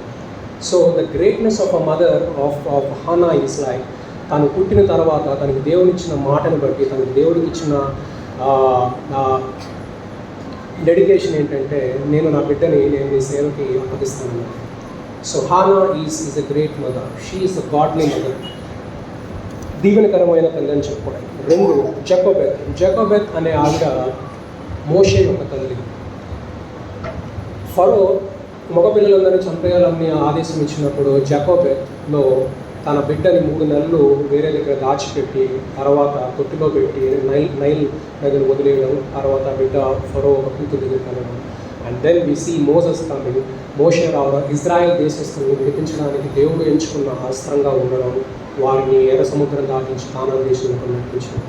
So the greatness of a mother of Hannah is like తను పుట్టిన తర్వాత తనకి దేవునిచ్చిన మాటను బట్టి, తనకి దేవుడికి ఇచ్చిన డెడికేషన్ ఏంటంటే నేను నా బిడ్డని నేను నీ సేవకి అప్పగిస్తాను. So Hannah is a great mother. She is a godly mother, దీవెనకరమైన తల్లి అని చెప్పుకోవడానికి. 2 జకోబెత్ అనే ఆవిడ మోషే యొక్క తల్లి. ఫరో మగపిల్లలందరినీ చంపేయాలని ఆదేశం ఇచ్చినప్పుడు జకోబెత్లో తన బిడ్డని 3 నెలలు వేరే దగ్గర దాచిపెట్టి, తర్వాత తొట్టిలో పెట్టి నైల్ నదిని వదిలేయడం, తర్వాత బిడ్డ ఫరో ఒక కూతురు దగ్గరికి వెళ్ళడం. And then we see Moses coming. మోషే రావడం, ఇజ్రాయెల్ దేశస్తులను విడిపించడానికి దేవుడు ఎంచుకున్న అస్త్రంగా ఉండడం, వారిని ఎర్ర సముద్రం దాటించి కానాను దేశంలో నడిపించడం.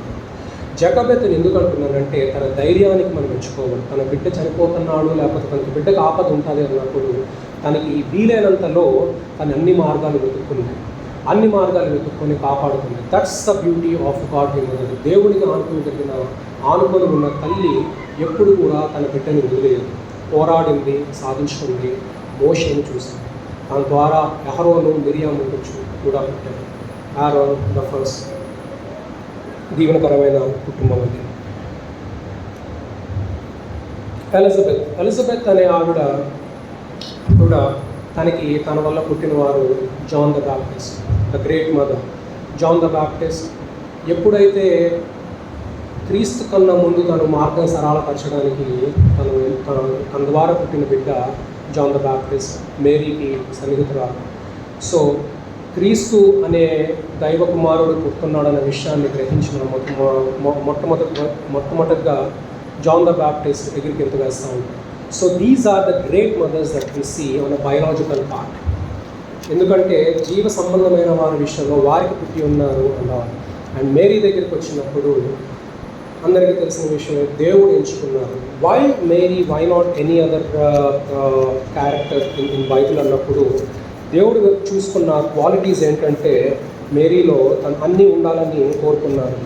జకబెత్తుని ఎందుకు అంటున్నానంటే తన ధైర్యానికి మనం మెచ్చుకోవాలి. తన బిడ్డ చనిపోతున్నాడు, లేకపోతే తనకి బిడ్డకు ఆపద ఉంటుంది అన్నప్పుడు తనకి వీలైనంతలో తన అన్ని మార్గాలు వెతుక్కొని కాపాడుతుంది. That's the beauty of God mother. దేవుడికి ఆనుకొని ఉన్న తల్లి ఎప్పుడు కూడా తన బిడ్డని వదిలేదు. పోరాడింది, సాధించుకుంది. మోషేని చూసింది. దాని ద్వారా యెహోవాను మిరియాము కూడా పెట్టారు. ఆరోన్ ద ఫస్ట్ దీవెనకరమైన కుటుంబం అది. ఎలిజబెత్ అనే ఆవిడ కూడా తన వల్ల పుట్టినవారు John the Baptist, the great mother. John the Baptist ఎప్పుడైతే క్రీస్తు కన్నా ముందు తను మార్గం సరళపరచడానికి తన ద్వారా పుట్టిన బిడ్డ జాన్ ద బ్యాప్టిస్ట్, మేరీకి సన్నిహితురాలు. సో క్రీస్తు అనే దైవ కుమారుడు పుట్టున్నాడన్న విషయాన్ని గ్రహించిన మొట్టమొదటిగా జాన్ ద బ్యాప్టిస్ట్ దగ్గరికి ఎంత వేస్తూ ఉంటాడు. So these are the great mothers that we see on a biological part. ఎందుకంటే జీవ సంబంధమైన వారి విషయంలో వారికి పుట్టి ఉన్నారు అన్నవారు. అండ్ మేరీ దగ్గరికి వచ్చినప్పుడు అందరికీ తెలిసిన విషయం, దేవుడు ఎంచుకున్నారు. Why Mary, why not any other character in Bible అన్నప్పుడు దేవుడు చూసుకున్న క్వాలిటీస్ ఏంటంటే మేరీలో తను అన్నీ ఉండాలని కోరుకున్నారు.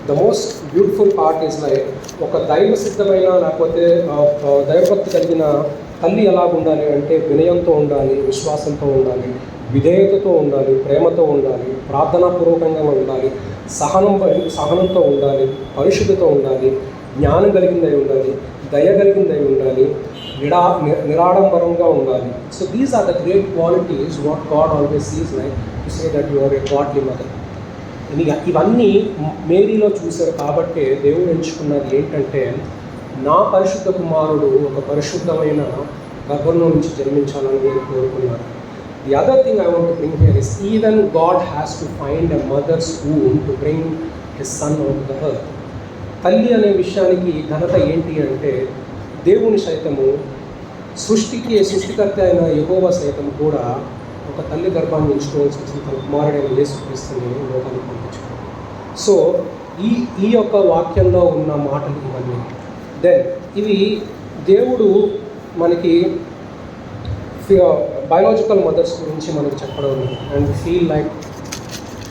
The most beautiful part is like ఒక దైవ సిద్ధమైన లేకపోతే దైవభక్తి కలిగిన తల్లి ఎలా ఉండాలి అంటే వినయంతో ఉండాలి, విశ్వాసంతో ఉండాలి, విధేయతతో ఉండాలి, ప్రేమతో ఉండాలి, ప్రార్థనాపూర్వకంగా ఉండాలి, సహనంతో ఉండాలి, పరిశుద్ధతో ఉండాలి, జ్ఞానం కలిగిందై ఉండాలి, దయ కలిగిందై ఉండాలి, నిరాడంబరంగా ఉండాలి. So these are the great qualities what God always sees like to say that you are a godly mother. ఇవన్నీ మేరీలో చూశారు కాబట్టి దేవుడు ఎంచుకున్నది ఏంటంటే నా పరిశుద్ధ కుమారుడు ఒక పరిశుద్ధమైన గర్భంలో నుంచి జన్మించాలని నేను కోరుకున్నాను. The other thing I want to bring here is even God has to find a mother's womb to bring his son onto the earth. తల్లి అనే విషయానికి ఘనత ఏంటి అంటే దేవుని సైతము సృష్టికర్త అయిన యెహోవా సైతం కూడా ఒక తల్లి గర్భాన్ని ఎంచుకోవాల్సి వచ్చింది తన కుమారుడైన యేసుక్రీస్తుని లోకానికి పంపించాడు. సో ఈ యొక్క వాక్యంలో ఉన్న మాటలు ఇవన్నీ. దెన్ ఇవి దేవుడు మనకి బయాలజికల్ మదర్స్ గురించి మనకు చెప్పడం అండ్ ఫీల్ లైక్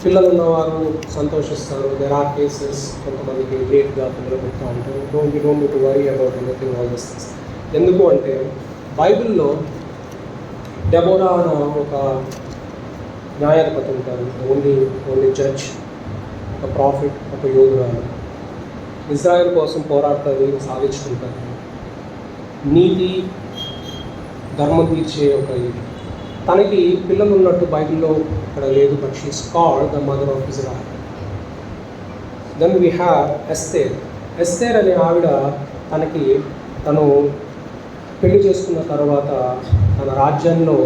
పిల్లలు ఉన్నవారు సంతోషిస్తారు. దెర్ ఆర్ కేసెస్ కొంతమందికి లేట్గా పిల్లలు పెడతా ఉంటారు. Don't to worry about anything all this things. ఎందుకు అంటే బైబిల్లో డెబోరా అనే ఒక న్యాయాధిపతి ఉంటారు, ఓన్లీ జడ్జ్, ఒక ప్రాఫిట్, ఒక యోధురాలు. ఇజ్రాయెల్ కోసం పోరాడుతుంది, సాధించుకుంటుంది, నీతి ధర్మం తీర్చే ఒక ఇది. తనకి పిల్లలు ఉన్నట్టు బైబిల్లో ఇక్కడ లేదు, but she is called the mother of Israel. Then we have Esther అనే ఆవిడ తను పెళ్లి చేసుకున్న తర్వాత తన రాజ్యంలో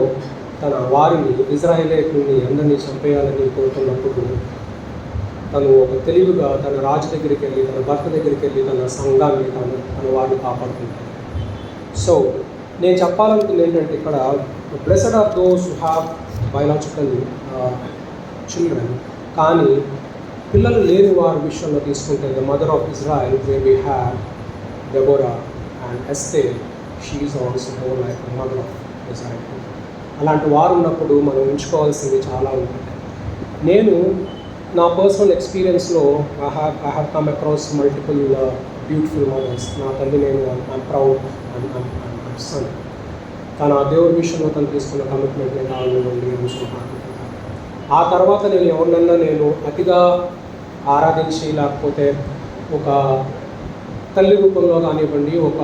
తన వారిని ఇజ్రాయేలీయుల్ని అందరినీ చంపేయాలని కోరుతున్నప్పుడు తను ఒక తెలివిగా తన రాజు దగ్గరికి వెళ్ళి, తన భర్త దగ్గరికి వెళ్ళి తన సంఘాన్ని తన వారిని కాపాడుకుంటాడు. సో నేను చెప్పాలనుకుంది ఏంటంటే ఇక్కడ blessed are those who have biological children, కానీ పిల్లలు లేని వారి విషయంలో తీసుకుంటే the mother of Israel where we have Deborah and Esther, she is also like mother of Israel. అలాంటి వారు ఉన్నప్పుడు మనం ఎంచుకోవాల్సింది చాలా ఉంటుంది. నేను నా పర్సనల్ ఎక్స్పీరియన్స్లో I have come across multiple beautiful mothers. నా తల్లి నేను ఐఎమ్ ప్రౌడ్ సన్. తన దేవుడి విషయంలో తను తీసుకున్న కమిట్మెంట్ నేను కావాలని చూసుకుంటాను. ఆ తర్వాత నేను ఎవరినన్నా నేను అతిగా ఆరాధించి లేకపోతే ఒక తల్లి రూపంలో కానివ్వండి, ఒక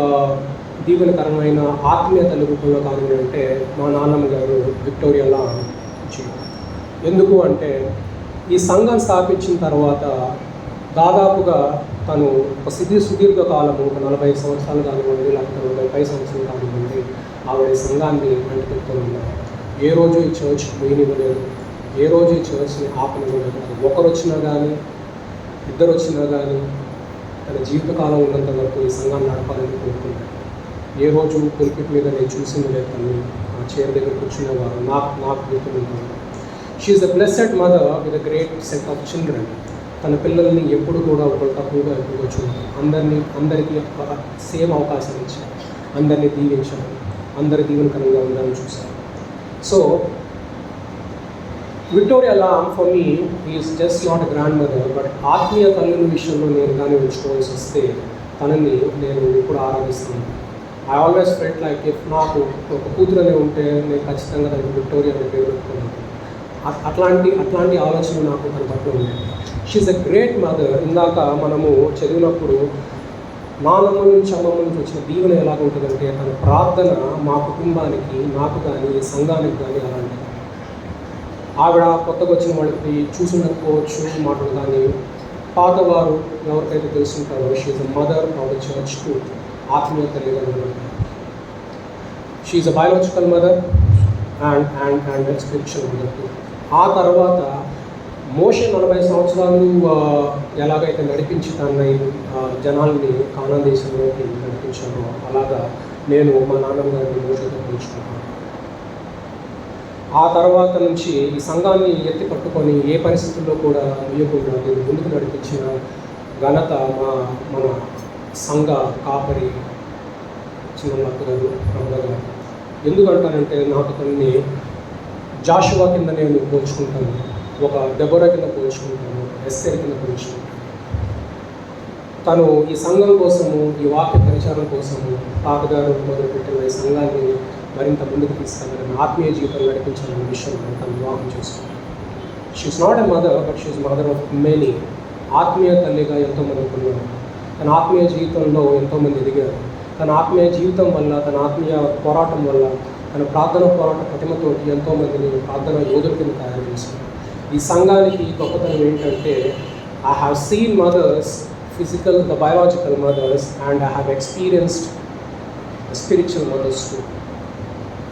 దీవెనకరమైన ఆత్మీయ తల్లి రూపంలో కానివ్వండి అంటే మా నాన్నమ్మ గారు విక్టోరియాలా వచ్చారు. ఎందుకు అంటే ఈ సంఘం స్థాపించిన తర్వాత దాదాపుగా తను ఒక సుదీర్ఘ కాలము, ఒక 40 సంవత్సరాలు కానివ్వండి లేకపోతే 45 సంవత్సరాలు కానివ్వండి ఆవిడ సంఘాన్ని అంటుకెళ్తూ ఉన్నారు. ఏ రోజు ఈ చర్చ్ వేయనివ్వలేదు, ఏ రోజు ఈ చర్చ్ని ఆపనివ్వలేదు. ఒకరు వచ్చినా కానీ, ఇద్దరు వచ్చినా కానీ తన జీవితకాలం ఉన్నంత వరకు ఈ సంఘాన్ని నడపాలని కోరుకుంటారు. ఏ రోజు పుల్పిట్ మీద నేను చూసింది లేదు, తను ఆ చైర్ దగ్గర కూర్చునేవారు. నాకు గుర్తుంటాను. She is a blessed mother with a great set of children. తన పిల్లల్ని ఎప్పుడు కూడా ఒకరు తక్కువగా ఎక్కువగా చూడాలి. అందరికీ సేమ్ అవకాశం ఇచ్చారు, అందరినీ దీవించారు, అందరి దీవెనకరంగా ఉండాలని చూశారు. So Victoria Lam for me is just not a grandmother, but ఆత్మీయ తల్లుల విషయంలో నేను కానీ ఉంచుకోవాల్సి వస్తే తనని నేను ఇప్పుడు ఆరాధిస్తున్నాను. I always felt like if నాకు ఒక కూతురనే ఉంటే నేను ఖచ్చితంగా దానికి విక్టోరియా అనే పేరు పెట్టుకున్నాను. అట్లాంటి ఆలోచన నాకు తన పట్ల ఉండేది. She's a great mother. ఇందాక మనము చదివినప్పుడు నాన్నమ్మ నుంచి అమ్మమ్మ నుంచి వచ్చిన దీవెన ఎలాగ ఉంటుందంటే తన ప్రార్థన మా కుటుంబానికి, నాకు కానీ సంఘానికి కానీ అలాంటిది. ఆవిడ కొత్తగా వచ్చిన వాళ్ళకి చూసుండకపోవచ్చు మాటలు, కానీ పాతవారు ఎవరికైతే తెలుసుంటారో she's a mother of the church too, ఆత్మీయ తల్లిగా నిలబడతారు. She's a biological mother and spiritual mother too. ఆ తర్వాత మోషే 40 సంవత్సరాలు ఎలాగైతే నడిపించి తన జనాల్ని కానాన్ దేశంలోకి నడిపించారో అలాగా నేను మా నాన్నగారిని మోషేతో పోల్చుకుంటాను. ఆ తర్వాత నుంచి ఈ సంఘాన్ని ఎత్తి పట్టుకొని ఏ పరిస్థితుల్లో కూడా వేయకుండా నేను ముందుకు నడిపించిన ఘనత మన సంఘ కాపరి చిన్నమ్మ గారు, రమణ గారు. ఎందుకంటానంటే నాకు కొన్ని జాషువా కింద నేను పోల్చుకుంటాను, ఒక దెబోరా కింద పోల్చుకుంటాను, ఎస్తేర్ కింద పోల్చుకుంటాను. తను ఈ సంఘం కోసము, ఈ వాక్య పరిచారం కోసము తాతగారు మొదలుపెట్టిన ఈ సంఘాన్ని మరింత ముందుకు తీసుకెళ్ళాలని, ఆత్మీయ జీవితం నడిపించాలనే విషయంలో తను వివాహం చేసుకున్నాను. She's not a mother, but she's mother of many. ఆత్మీయ తల్లిగా ఎంతోమంది ఉన్నారు. తన ఆత్మీయ జీవితంలో ఎంతోమంది ఎదిగారు. తన ఆత్మీయ జీవితం వల్ల, తన ఆత్మీయ పోరాటం వల్ల, తన ప్రార్థన పోరాట ప్రతిమతోటి ఎంతోమందిని ప్రార్థన యోధుల కింద తయారు చేశారు. ఈ సంఘానికి గొప్పతనం ఏంటంటే I have seen mothers, physical, the biological mothers, and I have experienced spiritual mothers too.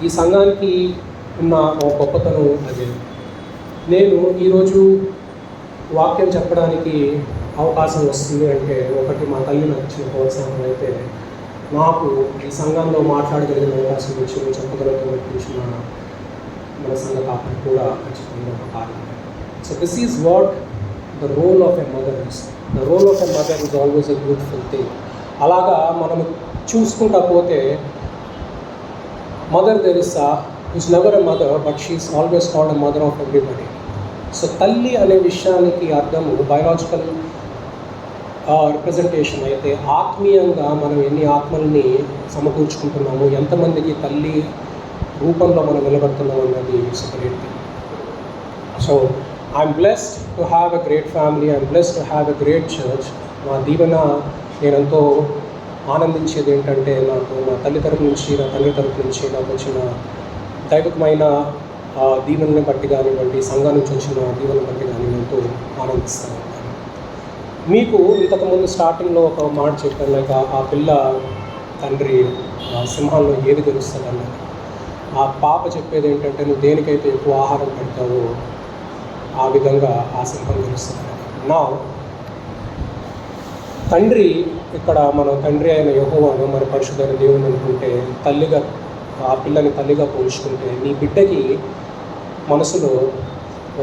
ఈ సంఘానికి ఉన్న ఒక గొప్పతనం అదే. నేను ఈరోజు వాక్యం చెప్పడానికి అవకాశం వస్తుంది అంటే ఒకటి మా తల్లి నాకు ఇచ్చిన ప్రోత్సాహం అయితే, నాకు ఈ సంఘంలో మాట్లాడగలిగిన అవకాశం ఇచ్చి చెప్పగలుగుతున్న మన సంఘ కాపరి కూడా ఖచ్చితంగా ఒక కారణం. So this is what the role of a mother is. The role of a mother is always a beautiful thing. అలాగా మనం చూసుకుంటా పోతే mother Teresa is never a mother, but she is always called a mother of everybody. So తల్లి అనే విషయానికి అర్థము biological representation అయితే, ఆత్మీయంగా మనం ఎన్ని ఆత్మల్ని సమకూర్చుకుంటున్నాము, ఎంతమందికి తల్లి రూపంలో మనం నిలబడుతున్నాం అన్నది separate thing. So I'm blessed to have a great family, I'm blessed to have a great church. మా దీవెన నేనెంతో ఆనందించేది ఏంటంటే, నాకు మా తల్లి తరపు నుంచి, నా తండ్రి తరపు నుంచి నాకు వచ్చిన దైవికమైన దీవెనని బట్టి కానివ్వండి, సంఘం నుంచి వచ్చిన దీవెనని బట్టి కానివ్వండి ఎంతో ఆనందిస్తాను. మీకు ఇంతకుముందు స్టార్టింగ్లో ఒక మాట చెప్పాను, లైక్ ఆ పిల్ల తండ్రి సింహాల్లో ఏది గెలుస్తుందన్నది. ఆ పాప చెప్పేది ఏంటంటే, నువ్వు దేనికైతే ఎక్కువ ఆహారం పెడతావో ఆ విధంగా ఆ సింహం గెలుస్తుంది. నా తండ్రి ఇక్కడ మనం తండ్రి అయిన యెహోవాను, మన పరిశుద్ధైన దేవుని అనుకుంటే, తల్లిగా ఆ పిల్లని తల్లిగా పోల్చుకుంటే, నీ బిడ్డకి మనసులో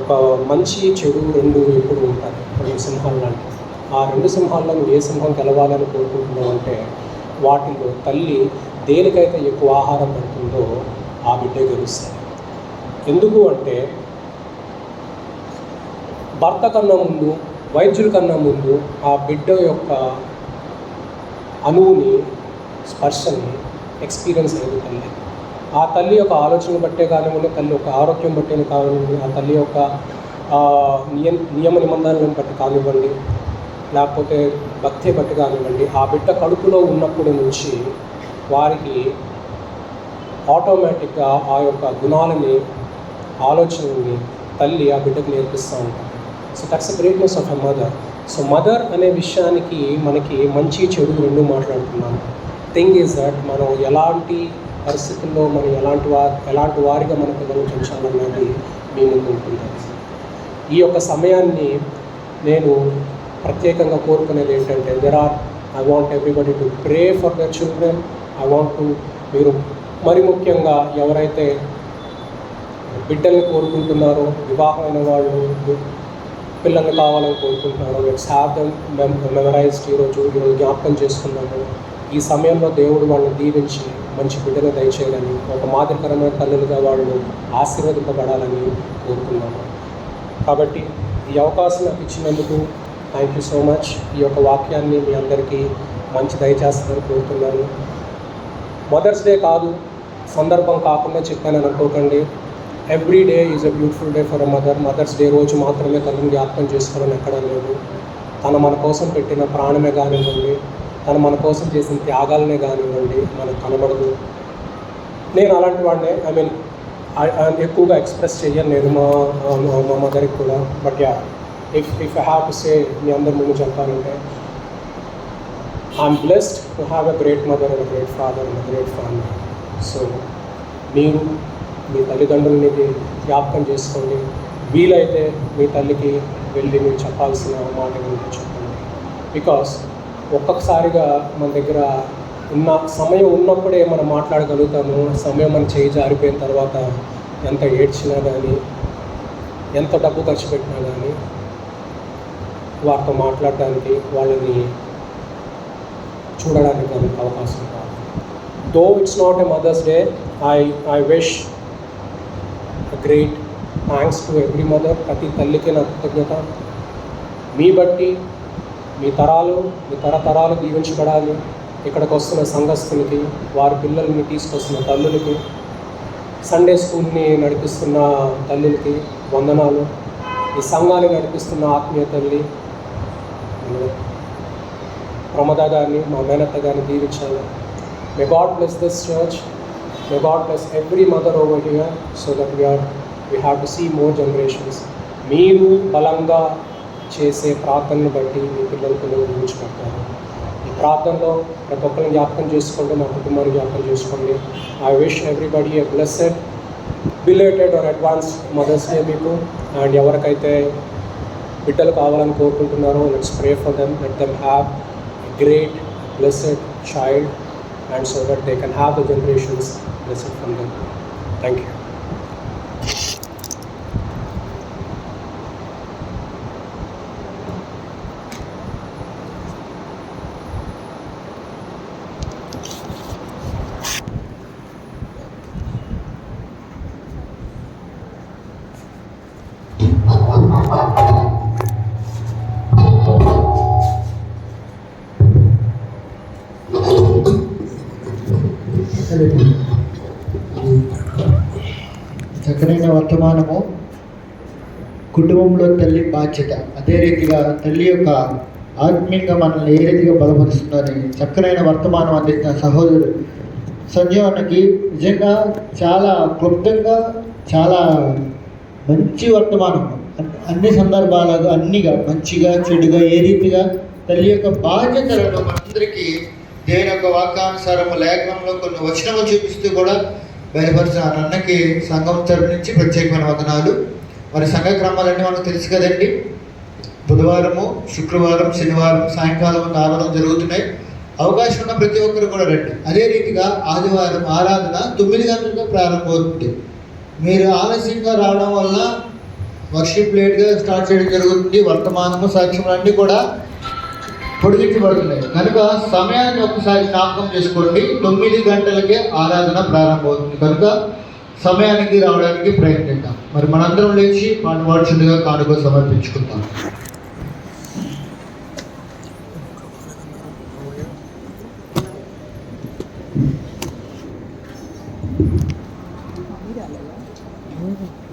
ఒక మంచి చెడు రెండు ఎప్పుడు ఉంటాయి, 2 సింహాలు లాంటివి. ఆ 2 సింహాల్లో నువ్వు ఏ సింహం గెలవాలని కోరుకుంటున్నావు అంటే, వాటిలో తల్లి దేనికైతే ఎక్కువ ఆహారం పెడుతుందో ఆ బిడ్డ గెలుస్తుంది. ఎందుకు అంటే, భర్త కన్నా ముందు, వైద్యుల కన్నా ముందు ఆ బిడ్డ యొక్క అణువుని, స్పర్శని ఎక్స్పీరియన్స్ అయ్యేది తల్లి. ఆ తల్లి యొక్క ఆలోచన బట్టే కానివ్వండి, తల్లి యొక్క ఆరోగ్యం బట్టే కానివ్వండి, ఆ తల్లి యొక్క నియమ నిబంధనలను బట్టి కానివ్వండి, లేకపోతే భక్తి బట్టి కానివ్వండి, ఆ బిడ్డ కడుపులో ఉన్నప్పటి నుంచి వారికి ఆటోమేటిక్గా ఆ యొక్క గుణాలని, ఆలోచనని తల్లి ఆ బిడ్డకు నేర్పిస్తూ ఉంటారు. So that's the greatness of a mother. So mother అనే విషయానికి మనకి మంచి చెడు రెండు మాట్లాడుతున్నాము. థింగ్ ఈజ్ దట్ మనం ఎలాంటి పరిస్థితుల్లో మనం ఎలాంటి వారిగా మన పిల్లలు పెంచాలన్నది మీ ముందు ఉంటుంది. ఈ యొక్క సమయాన్ని నేను ప్రత్యేకంగా కోరుకునేది ఏంటంటే, I want everybody to pray for their children. I want to, మీరు మరి ముఖ్యంగా ఎవరైతే బిడ్డల్ని కోరుకుంటున్నారో, వివాహమైన వాళ్ళు, పిల్లల్ని కావాలని కోరుకుంటున్నాను. Let's have them memorized. ఈరోజు జ్ఞాపకం చేసుకున్నాము. ఈ సమయంలో దేవుడు వాళ్ళని దీవించి మంచి బిడ్డను దయచేయాలని, ఒక మాదిరికరమైన తల్లులుగా వాళ్ళు ఆశీర్వదింపబడాలని కోరుకున్నాము. కాబట్టి ఈ అవకాశం నాకు ఇచ్చినందుకు థ్యాంక్ యూ సో మచ్. ఈ యొక్క వాక్యాన్ని మీ అందరికీ మంచి దయచేస్తానని కోరుతున్నాను. మదర్స్ డే కాదు, సందర్భం కాకుండా చెప్పానని అనుకోకండి. Every day is a beautiful day for a mother. Mother's day రోజు మాత్రమే తల్లిని జ్ఞాపకం చేసుకోవాలని ఎక్కడా లేదు. తను మన కోసం పెట్టిన ప్రాణమే కానివ్వండి, తను మన కోసం చేసిన త్యాగాలనే కానివ్వండి మనకు కనబడదు. నేను అలాంటి వాడినే. ఎక్కువగా ఎక్స్ప్రెస్ చెయ్యను నేను మా మదర్కి కూడా. But yeah, if I have to say, మీ అందరి ముందు చెప్పాలంటే I'm blessed to have a great mother and great father and great family. So మీరు మీ తల్లిదండ్రులని జ్ఞాపకం చేసుకోండి. వీలైతే మీ తల్లికి వెళ్ళి మీరు చెప్పాల్సిన మాట గురించి చెప్పండి. బికాస్ ఒక్కొక్కసారిగా మన దగ్గర ఉన్న సమయం ఉన్నప్పుడే మనం మాట్లాడగలుగుతాము. సమయం మన చేయి జారిపోయిన తర్వాత ఎంత ఏడ్చినా కానీ, ఎంత డబ్బు ఖర్చు పెట్టినా కానీ వారితో మాట్లాడడానికి, వాళ్ళని చూడడానికి కానీ అవకాశం కాదు. Though it's not a mother's day, I wish a great thanks to every mother. ప్రతి తల్లికి నా కృతజ్ఞత. మీ బట్టి మీ తరతరాలు దీవించబడాలి. ఇక్కడికి వస్తున్న సంఘస్థులకి, వారి పిల్లల్ని తీసుకొస్తున్న తల్లులకి, సండే స్కూల్ని నడిపిస్తున్న తల్లులకి వందనాలు. ఈ సంఘాన్ని నడిపిస్తున్న ఆత్మీయ తల్లి ప్రమద గారిని, మా మేనత్త గారిని దీవించాలి. May God bless this church. May God bless every mother over here so that we have to see more generations. మీరు బలంగా చేసే ప్రార్థనను బట్టి మీ పిల్లలతో ఊహించుకుంటారు. ఈ ప్రార్థనలో ప్రతి ఒక్కరిని జ్ఞాపకం చేసుకోండి, మా కుటుంబాన్ని జ్ఞాపకం చేసుకోండి. I wish everybody a blessed belated or advanced mother's day మీకు. అండ్ ఎవరికైతే బిడ్డలు కావాలని కోరుకుంటున్నారో, let's pray for them. Let them have a great blessed child, and so that they can have the generations blessed from them. Thank you. చక్కనైన వర్తమానము. కుటుంబంలో తల్లి బాధ్యత, అదే రీతిగా తల్లి యొక్క ఆత్మీయంగా మనల్ని ఏ రీతిగా బలపరుస్తుందని చక్కనైన వర్తమానం అందిస్తున్న సహోదరుడు సంజీవన్నకి నిజంగా చాలా క్లుప్తంగా, చాలా మంచి వర్తమానం. అన్ని సందర్భాలలో అన్నిగా మంచిగా చెడుగా ఏ రీతిగా తల్లి యొక్క బాధ్యతలను మనందరికీ దేవుని యొక్క వాక్యానుసారము లేఖనంలో కొన్ని వచనములు చూపిస్తూ కూడా బయలుపరిచిన అన్నకి సంఘం తరపు నుంచి ప్రత్యేకమైన వందనాలు. మరి సంఘ క్రమాలన్నీ మనకు తెలుసు కదండి. బుధవారము, శుక్రవారం, శనివారం సాయంకాలం ఆరాధన జరుగుతున్నాయి. అవకాశం ఉన్న ప్రతి ఒక్కరు కూడా రండి. అదే రీతిగా ఆదివారం ఆరాధన 9 గంటలకు ప్రారంభమవుతుంది. మీరు ఆలస్యంగా రావడం వల్ల వర్షిప్ లేట్గా స్టార్ట్ చేయడం జరుగుతుంది. వర్తమానము, సాక్ష్యములు అన్నీ కూడా పొడిగించబడుతున్నాయి. కనుక సమయాన్ని ఒకసారి జ్ఞాపకం చేసుకోండి. 9 గంటలకే ఆరాధన ప్రారంభమవుతుంది. కనుక సమయానికి రావడానికి ప్రయత్నిద్దాం. మరి మనందరం లేచి పాట పాడుచుండగా కానుక సమర్పించుకుందాం. Míralo, ¿no?